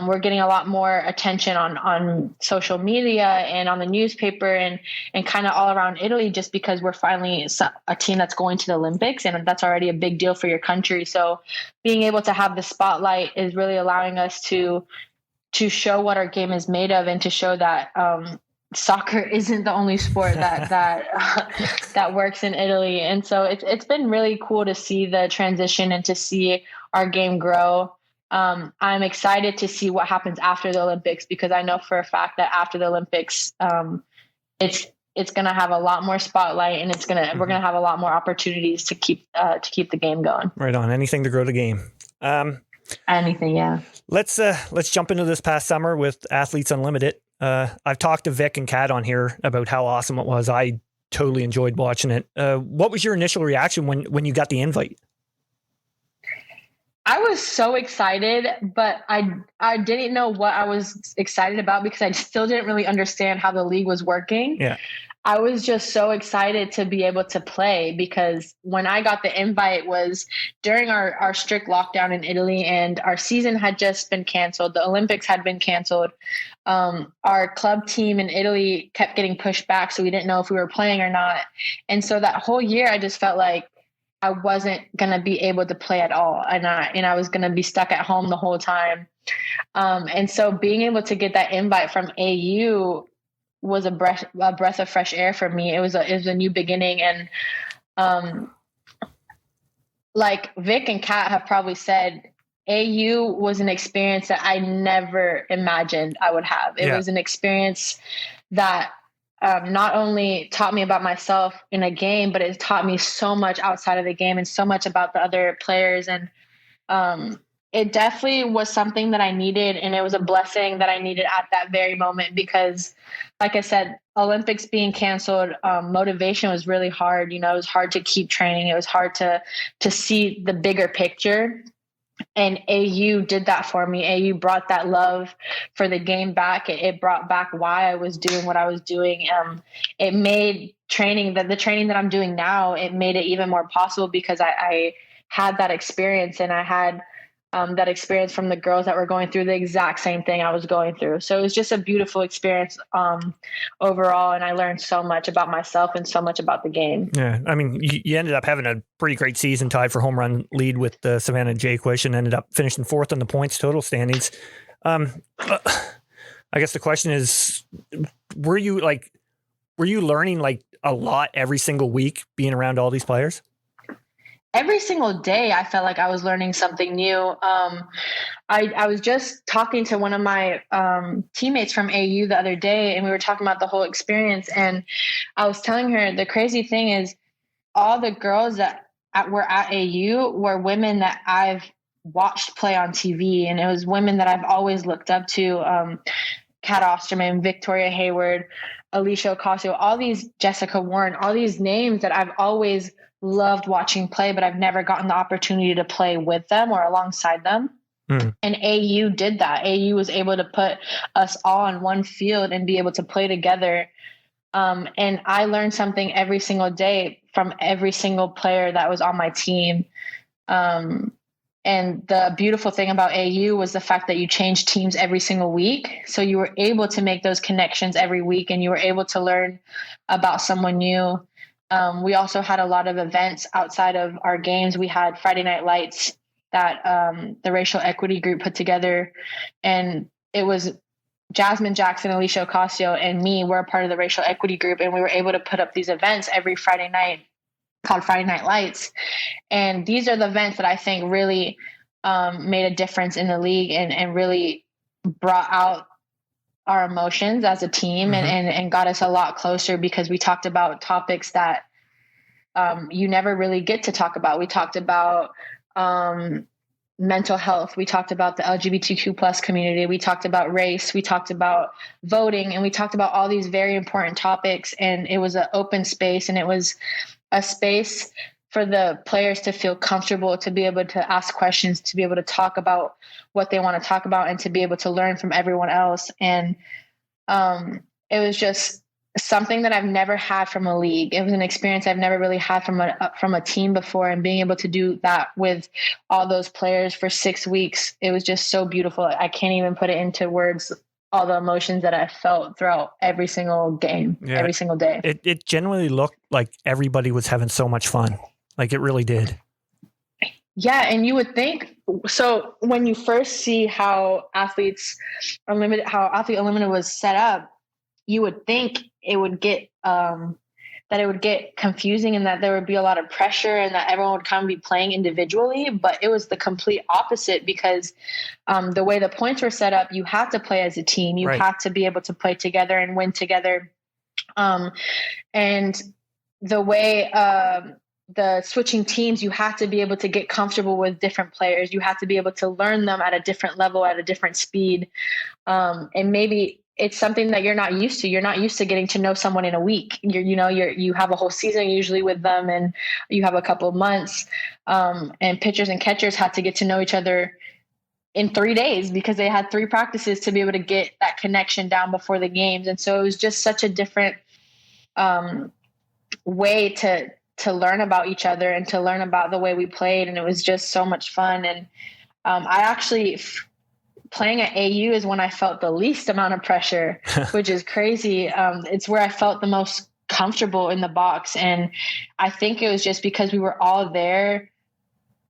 we're getting a lot more attention on social media and on the newspaper, and kind of all around Italy, just because we're finally a team that's going to the Olympics, and that's already a big deal for your country. So being able to have the spotlight is really allowing us to show what our game is made of, and to show that soccer isn't the only sport that works in Italy. And so it's been really cool to see the transition and to see our game grow. I'm excited to see what happens after the Olympics, because I know for a fact that after the Olympics, it's going to have a lot more spotlight, and we're going to have a lot more opportunities to keep the game going. Right on. Anything to grow the game. Anything. Yeah. Let's jump into this past summer with Athletes Unlimited. I've talked to Vic and Kat on here about how awesome it was. I totally enjoyed watching it. What was your initial reaction when you got the invite? I was so excited, but I didn't know what I was excited about, because I still didn't really understand how the league was working. Yeah. I was just so excited to be able to play, because when I got the invite was during our strict lockdown in Italy, and our season had just been canceled. The Olympics had been canceled. Our club team in Italy kept getting pushed back, so we didn't know if we were playing or not. And so that whole year, I just felt like I wasn't going to be able to play at all. And I was going to be stuck at home the whole time. And so being able to get that invite from AU was a breath of fresh air for me. It was a new beginning. And like Vic and Kat have probably said, AU was an experience that I never imagined I would have. It was an experience that not only taught me about myself in a game, but it taught me so much outside of the game, and so much about the other players. And it definitely was something that I needed, and it was a blessing that I needed at that very moment, because like I said, Olympics being canceled, motivation was really hard. It was hard to keep training. It was hard to see the bigger picture. And AU did that for me. AU brought that love for the game back. It brought back why I was doing what I was doing. It made the training that I'm doing now, it made it even more possible, because I had that experience, and I had that experience from the girls that were going through the exact same thing I was going through. So it was just a beautiful experience overall, and I learned so much about myself and so much about the game. Yeah, I mean, you ended up having a pretty great season, tied for home run lead with Savannah Jaquish, and ended up finishing 4th in the points total standings. I guess the question is, were you learning like a lot every single week being around all these players? Every single day, I felt like I was learning something new. I was just talking to one of my teammates from AU the other day, and we were talking about the whole experience. And I was telling her the crazy thing is, all the girls that were at AU were women that I've watched play on TV, and it was women that I've always looked up to. Kat Osterman, Victoria Hayward, Alicia Ocasio, all these Jessica Warren, all these names that I've always loved watching play, but I've never gotten the opportunity to play with them or alongside them. And AU did that. AU was able to put us all on one field and be able to play together. And I learned something every single day from every single player that was on my team. And the beautiful thing about AU was the fact that you changed teams every single week. So you were able to make those connections every week, and you were able to learn about someone new. We also had a lot of events outside of our games. We had Friday Night Lights that the racial equity group put together, and it was Jasmine Jackson, Alicia Ocasio, and me were a part of the racial equity group, and we were able to put up these events every Friday night called Friday Night Lights. And these are the events that I think really made a difference in the league and really brought out our emotions as a team and got us a lot closer, because we talked about topics that you never really get to talk about. We talked about mental health. We talked about the LGBTQ plus community. We talked about race. We talked about voting, and we talked about all these very important topics. And it was an open space, and it was a space for the players to feel comfortable, to be able to ask questions, to be able to talk about what they want to talk about, and to be able to learn from everyone else. And it was just something that I've never had from a league. It was an experience I've never really had from a team before, and being able to do that with all those players for 6 weeks, it was just so beautiful. I can't even put it into words, all the emotions that I felt throughout every single game, every single day. It generally looked like everybody was having so much fun. Like it really did. Yeah. And you would think, so when you first see how Athlete Unlimited was set up, you would think it would get, that it would get confusing, and that there would be a lot of pressure, and that everyone would kind of be playing individually. But it was the complete opposite, because the way the points were set up, you had to play as a team. You had to be able to play together and win together. And the way the switching teams, you have to be able to get comfortable with different players. You have to be able to learn them at a different level, at a different speed. And maybe it's something that you're not used to. You're not used to getting to know someone in a week. You have a whole season usually with them, and you have a couple of months. And pitchers and catchers had to get to know each other in 3 days, because they had 3 practices to be able to get that connection down before the games. And so it was just such a different way to learn about each other and to learn about the way we played. And it was just so much fun. And I actually playing at AU is when I felt the least amount of pressure, which is crazy. It's where I felt the most comfortable in the box. And I think it was just because we were all there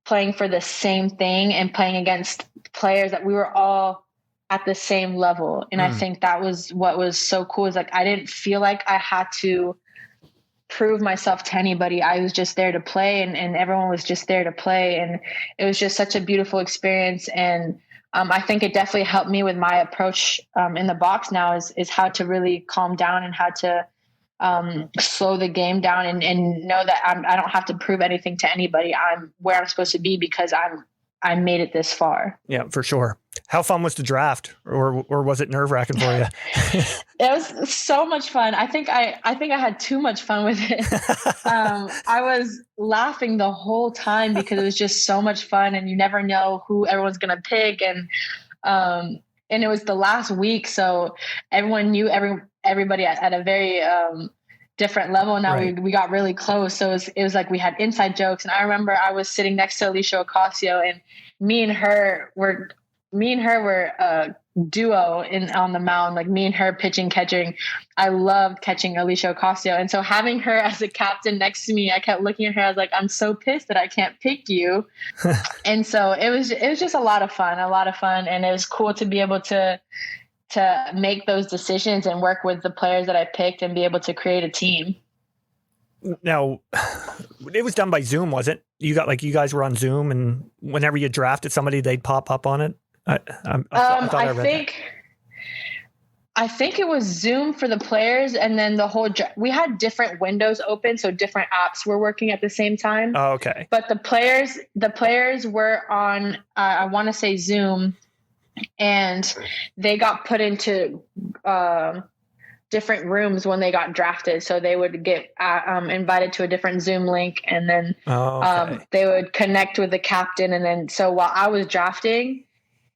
playing for the same thing and playing against players that we were all at the same level. And I think that was what was so cool, is like, I didn't feel like I had to prove myself to anybody. I was just there to play, and everyone was just there to play. And it was just such a beautiful experience. And I think it definitely helped me with my approach in the box now, is how to really calm down and how to slow the game down and know that I don't have to prove anything to anybody. I'm where I'm supposed to be because I made it this far. Yeah, for sure. How fun was the draft, or was it nerve-wracking for you? It was so much fun. I think I had too much fun with it. I was laughing the whole time because it was just so much fun, and you never know who everyone's going to pick. And it was the last week, so everyone knew everybody at a very different level. Now we got really close. So it was like we had inside jokes. And I remember I was sitting next to Alicia Ocasio, and me and her were a duo on the mound, like me and her pitching, catching. I loved catching Alicia Ocasio. And so having her as a captain next to me, I kept looking at her. I was like, I'm so pissed that I can't pick you. And so it was just a lot of fun. And it was cool to be able to make those decisions and work with the players that I picked and be able to create a team. Now, it was done by Zoom, was it? You guys were on Zoom, and whenever you drafted somebody, they'd pop up on it. I think it was Zoom for the players, and then we had different windows open, so different apps were working at the same time. Oh, okay. But the players were on, I want to say Zoom, and they got put into different rooms when they got drafted. So they would get invited to a different Zoom link, and then they would connect with the captain. And then, so while I was drafting,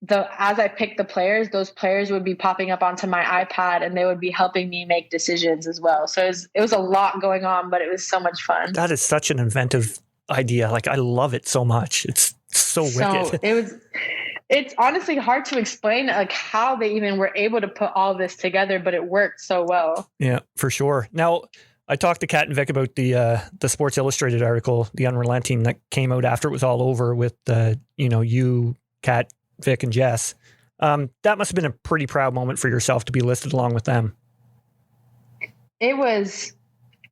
as I picked the players, those players would be popping up onto my iPad, and they would be helping me make decisions as well. So it was a lot going on, but it was so much fun. That is such an inventive idea. Like, I love it so much. It's so wicked. It's honestly hard to explain like how they even were able to put all this together, but it worked so well. Yeah, for sure. Now, I talked to Kat and Vic about the Sports Illustrated article, The Unrelenting, that came out after it was all over with you, Kat, Vic, and Jess. That must have been a pretty proud moment for yourself to be listed along with them. It was.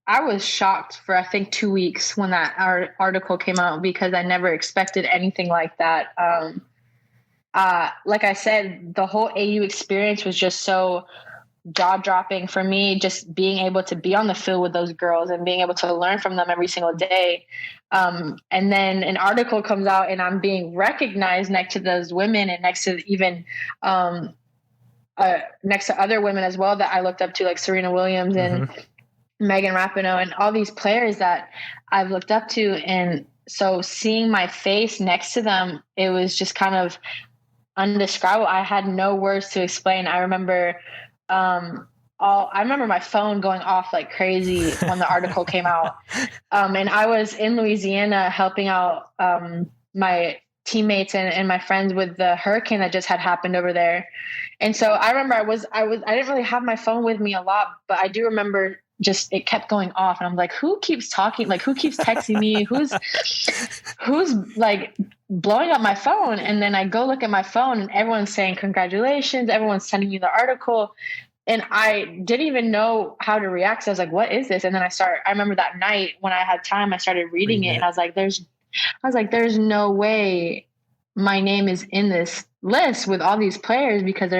I was shocked for, I think, 2 weeks when that article came out, because I never expected anything like that. Like I said, the whole AU experience was just so jaw-dropping for me, just being able to be on the field with those girls and being able to learn from them every single day. And then an article comes out and I'm being recognized next to those women, and next to even next to other women as well that I looked up to, like Serena Williams and Megan Rapinoe and all these players that I've looked up to. And so seeing my face next to them, it was just kind of undescribable. I had no words to explain. I remember my phone going off like crazy when the article came out. And I was in Louisiana helping out my teammates and my friends with the hurricane that just had happened over there. And so I remember I didn't really have my phone with me a lot, but I do remember just it kept going off, and I'm like, who keeps talking? Like, who keeps texting me? Who's like blowing up my phone? And then I go look at my phone, and everyone's saying congratulations. Everyone's sending me the article, and I didn't even know how to react. So I was like, what is this? And then I remember that night when I had time, I started reading it, and I was like, there's no way my name is in this list with all these players, because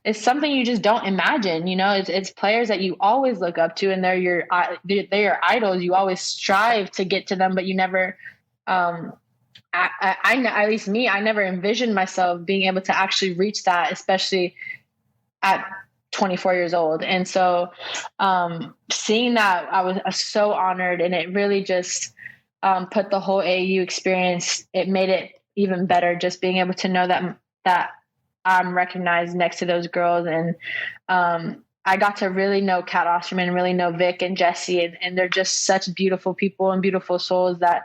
it's something you just don't imagine. It's players that you always look up to, and they're your idols. You always strive to get to them, but you never, at least me, I never envisioned myself being able to actually reach that, especially at 24 years old. And so, seeing that, I was so honored, and it really just, put the whole AAU experience, it made it even better, just being able to know that I'm recognized next to those girls. And I got to really know Kat Osterman, really know Vic and Jessie, and they're just such beautiful people and beautiful souls that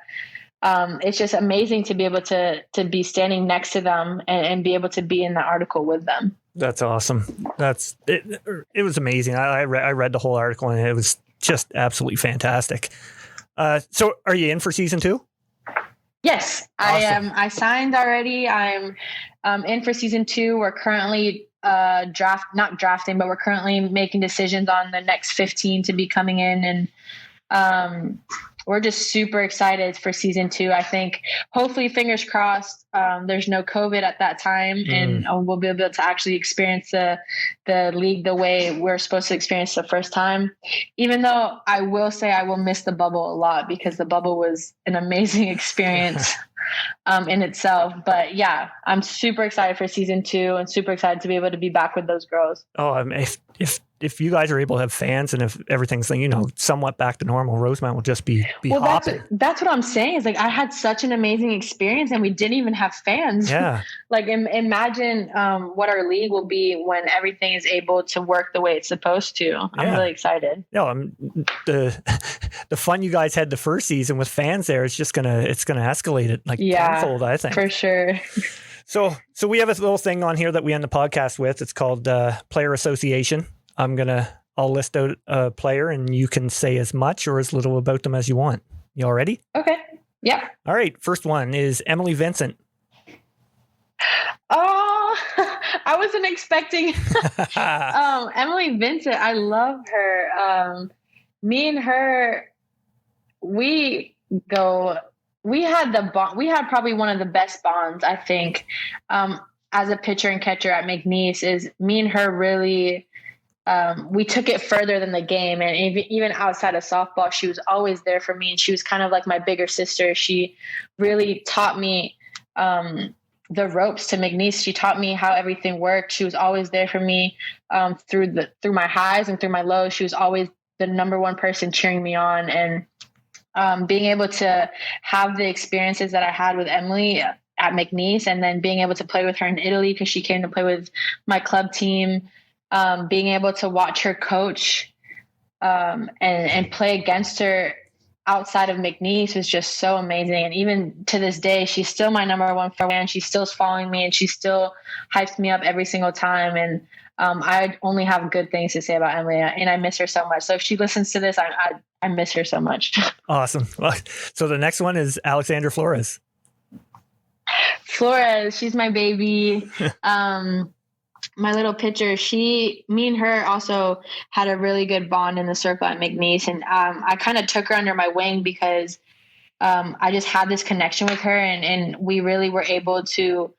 it's just amazing to be able to be standing next to them and be able to be in the article with them. That's awesome. It was amazing. I read the whole article, and it was just absolutely fantastic. So are you in for season 2? Yes, awesome. I am. I signed already. I'm in for season 2. We're currently not drafting, but we're currently making decisions on the next 15 to be coming in. And we're just super excited for season 2. I think hopefully, fingers crossed, there's no COVID at that time, and we'll be able to actually experience the league the way we're supposed to experience the first time. Even though I will say I will miss the bubble a lot, because the bubble was an amazing experience in itself. But yeah, I'm super excited for season 2 and super excited to be able to be back with those girls. Oh, I mean, if you guys are able to have fans, and if everything's somewhat back to normal, Rosemount will just be hopping. That's what I'm saying. Is like, I had such an amazing experience, and we didn't even have fans. Yeah. Like, imagine what our league will be when everything is able to work the way it's supposed to. I'm really excited. No, the fun you guys had the first season with fans there, it's gonna escalate it tenfold, I think. For sure. So we have a little thing on here that we end the podcast with. It's called Player Association. I'll list out a player, and you can say as much or as little about them as you want. You all ready? Okay. Yeah. All right. First one is Emily Vincent. Oh, I wasn't expecting Emily Vincent. I love her. Me and her, we had the bond. We had probably one of the best bonds, I think, as a pitcher and catcher at McNeese. Is me and her really. We took it further than the game, and even outside of softball, she was always there for me, and she was kind of like my bigger sister. She really taught me the ropes to McNeese. She taught me how everything worked. She was always there for me through my highs and through my lows. She was always the number one person cheering me on. And being able to have the experiences that I had with Emily at McNeese, and then being able to play with her in Italy because she came to play with my club team, being able to watch her coach and play against her outside of McNeese was just so amazing. And even to this day, she's still my number one fan. She still's following me, and she still hypes me up every single time. And I only have good things to say about Emily, and I miss her so much. So if she listens to this, I miss her so much. Awesome. Well, so the next one is Alexandra Flores. Flores, she's my baby. My little pitcher, me and her also had a really good bond in the circle at McNeese. And I kind of took her under my wing because I just had this connection with her, and we really were able to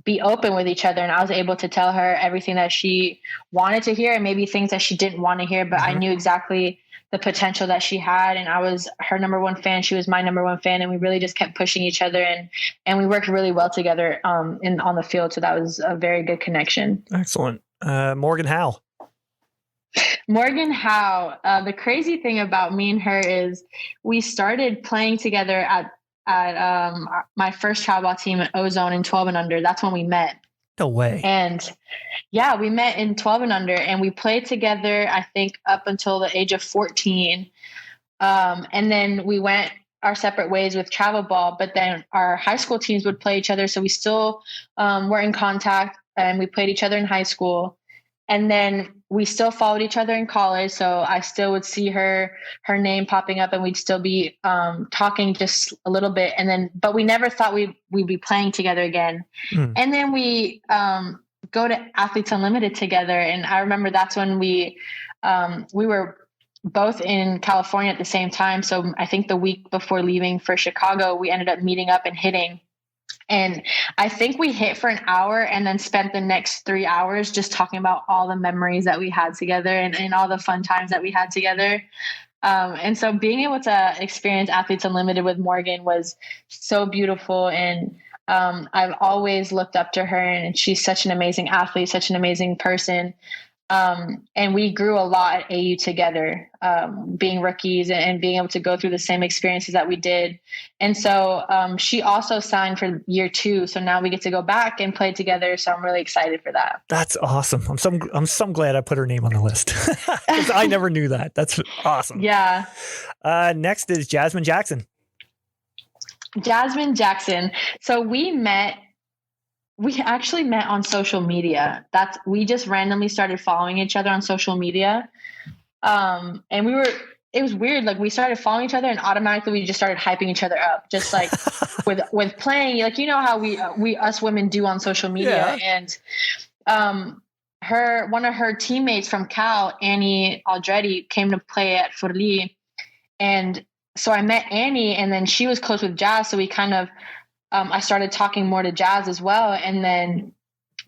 be open with each other. And I was able to tell her everything that she wanted to hear and maybe things that she didn't want to hear, but I knew exactly the potential that she had. And I was her number one fan. She was my number one fan. And we really just kept pushing each other, and we worked really well together on the field. So that was a very good connection. Excellent. Morgan Howe. Morgan Howe. The crazy thing about me and her is we started playing together at my first travel ball team at Ozone in 12 and under. That's when we met. No way. And yeah, we met in 12 and under, and we played together, I think, up until the age of 14. And then we went our separate ways with travel ball, but then our high school teams would play each other. So we still were in contact, and we played each other in high school. And then we still followed each other in college. So I still would see her name popping up, and we'd still be talking just a little bit. And then, but we never thought we'd be playing together again. And then we go to Athletes Unlimited together. And I remember that's when we were both in California at the same time. So I think the week before leaving for Chicago, we ended up meeting up and hitting. And I think we hit for an hour and then spent the next 3 hours just talking about all the memories that we had together and all the fun times that we had together. And so being able to experience Athletes Unlimited with Morgan was so beautiful. And I've always looked up to her, and she's such an amazing athlete, such an amazing person. And we grew a lot at AU together, being rookies and being able to go through the same experiences that we did. And so she also signed for year 2. So now we get to go back and play together. So I'm really excited for that. That's awesome. I'm so glad I put her name on the list because I never knew that. That's awesome. Yeah. Next is Jasmine Jackson. Jasmine Jackson. So we actually met on social media. We just randomly started following each other on social media. And it was weird. Like, we started following each other, and automatically we just started hyping each other up, just like with playing, like, you know how we us women do on social media. Yeah. And one of her teammates from Cal, Annie Aldretti, came to play at Forlì. And so I met Annie, and then she was close with Jazz. So we kind of, I started talking more to Jazz as well. And then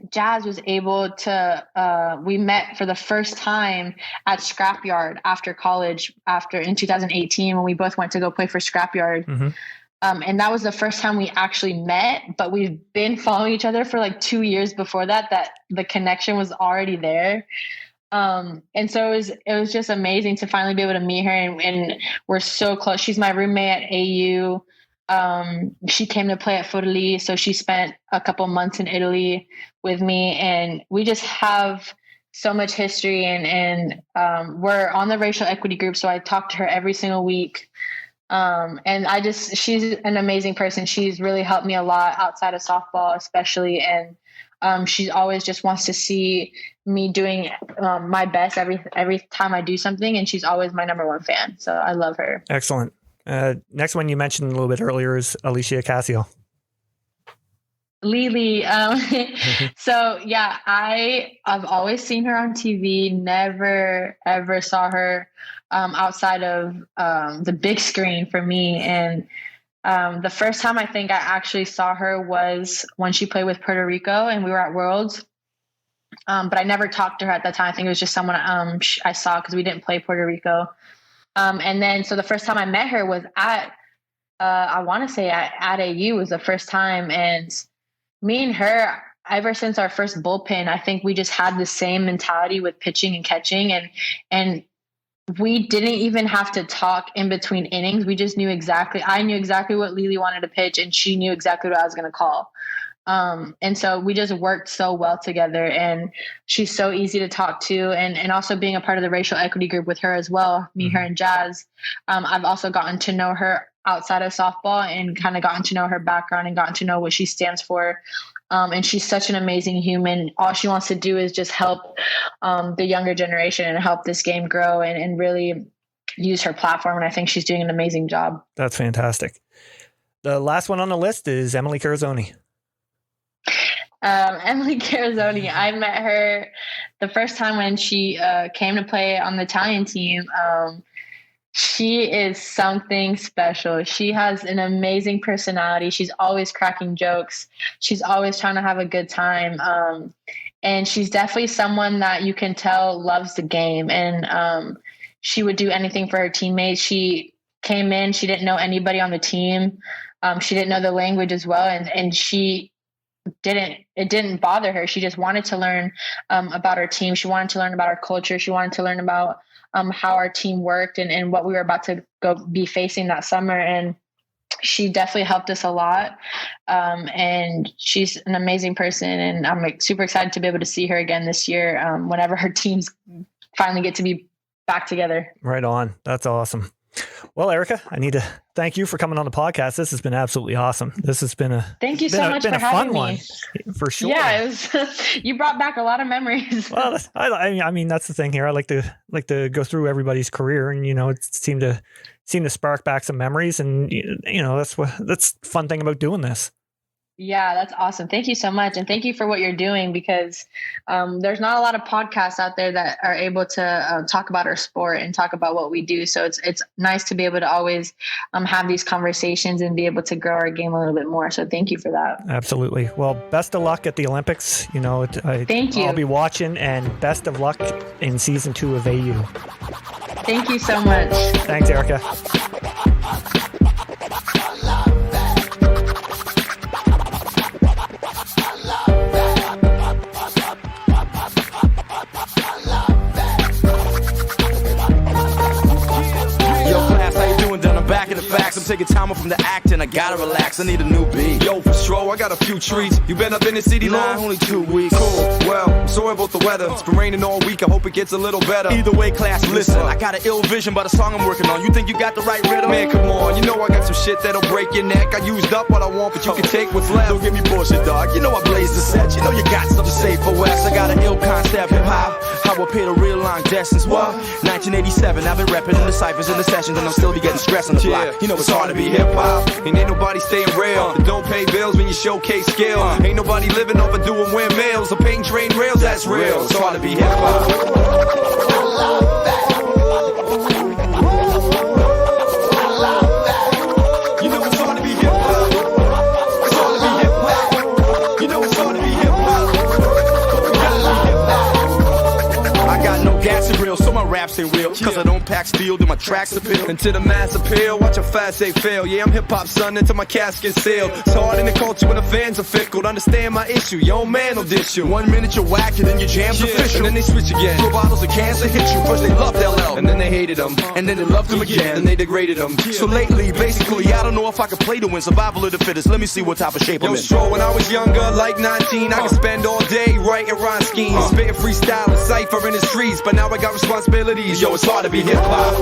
Jazz was able to, we met for the first time at Scrapyard after college, in 2018, when we both went to go play for Scrapyard. Mm-hmm. And that was the first time we actually met, but we've been following each other for like 2 years before that the connection was already there. And so it was just amazing to finally be able to meet her, and we're so close. She's my roommate at AU. She came to play at Forlì, so she spent a couple months in Italy with me, and we just have so much history, and we're on the racial equity group. So I talk to her every single week. And she's an amazing person. She's really helped me a lot outside of softball, especially. And, she always just wants to see me doing, my best every time I do something. And she's always my number one fan. So I love her. Excellent. Next one you mentioned a little bit earlier is Alicia Casio. Lily. So yeah, I've always seen her on TV, never ever saw her outside of the big screen for me. And the first time I think I actually saw her was when she played with Puerto Rico, and we were at Worlds. But I never talked to her at that time. I think it was just someone I saw because we didn't play Puerto Rico. And then so the first time I met her was at I want to say at AU was the first time. And Me and her, ever since our first bullpen, I think we just had the same mentality with pitching and catching, and we didn't even have to talk in between innings. We just I knew exactly what Lily wanted to pitch, and she knew exactly what I was going to call. And so we just worked so well together, and she's so easy to talk to. And also being a part of the racial equity group with her as well, me, her, and Jazz. I've also gotten to know her outside of softball and kind of gotten to know her background and gotten to know what she stands for. And she's such an amazing human. All she wants to do is just help the younger generation and help this game grow and really use her platform. And I think she's doing an amazing job. That's fantastic. The last one on the list is Emily Carazoni. Emily Carazoni, I met her the first time when she came to play on the Italian team. She is something special. She has an amazing personality. She's always cracking jokes. She's always trying to have a good time. And she's definitely someone that you can tell loves the game. And she would do anything for her teammates. She came in, she didn't know anybody on the team. She didn't know the language as well. And it didn't bother her. She just wanted to learn about our team. She wanted to learn about our culture. She wanted to learn about how our team worked and what we were about to go be facing that summer. And she definitely helped us a lot. And she's an amazing person. And I'm super excited to be able to see her again this year whenever her teams finally get to be back together. Right on. That's awesome. Well, Erika, I need to thank you for coming on the podcast. This has been absolutely awesome. This has been thank you so much for having me. One, for sure. Yeah, it was. You brought back a lot of memories. Well, I mean, that's the thing here. I like to go through everybody's career, and it seemed to spark back some memories, and that's the fun thing about doing this. Yeah, that's awesome. Thank you so much. And thank you for what you're doing, because there's not a lot of podcasts out there that are able to talk about our sport and talk about what we do. So it's nice to be able to always have these conversations and be able to grow our game a little bit more. So thank you for that. Absolutely. Well, best of luck at the Olympics. Thank you. I'll be watching, and best of luck in season 2 of AU. Thank you so much. Thanks, Erika. Back in the facts, I'm taking time off from the acting. I gotta relax, I need a new beat. Yo, for sure, I got a few treats. You been up in the city long? Only 2 weeks. Cool, well, I'm sorry about the weather. It's been raining all week, I hope it gets a little better. Either way, class, listen, I got an ill vision by the song I'm working on. You think you got the right rhythm? Man, come on, you know I got some shit that'll break your neck. I used up what I want, but you can take what's left. Don't give me bullshit, dog. You know I blaze the set. You know you got stuff to say for West. I got an ill concept, hip-hop. How I paid a real long debt since what? 1987, I've been repping in the ciphers and the sessions, and I'm still be getting stressed on the block. You know it's hard to be hip-hop, and ain't nobody staying real. Don't pay bills when you showcase skill. Ain't nobody living off of doing windmills or painting train rails, that's real. It's hard to be hip-hop. I love that. I love that. You know it's hard to be hip-hop. It's hard to be hip-hop. You know it's hard to be hip-hop. We gotta be hip-hop. I got no gas and real, so my raps ain't real. Cause I don't pack steel, do my tracks appeal. And to the mass appeal, watch how fast they fail. Yeah, I'm hip-hop, son, until my casket sealed. It's hard in the culture when the fans are fickle. To understand my issue, your man will dish you. 1 minute you're whack, and then your jam's official. And then they switch again. Throw bottles of cancer hit you. First they loved LL, and then they hated him. And then they loved him again, and they degraded him. So lately, basically, I don't know if I can play to win. Survival of the fittest, let me see what type of shape I'm in. Yo, when I was younger, like 19, I could spend all day writing rhyme schemes. Spitting freestyle and cipher in the streets, but now I got responsibilities. Yo, it's hard to be hip-hop.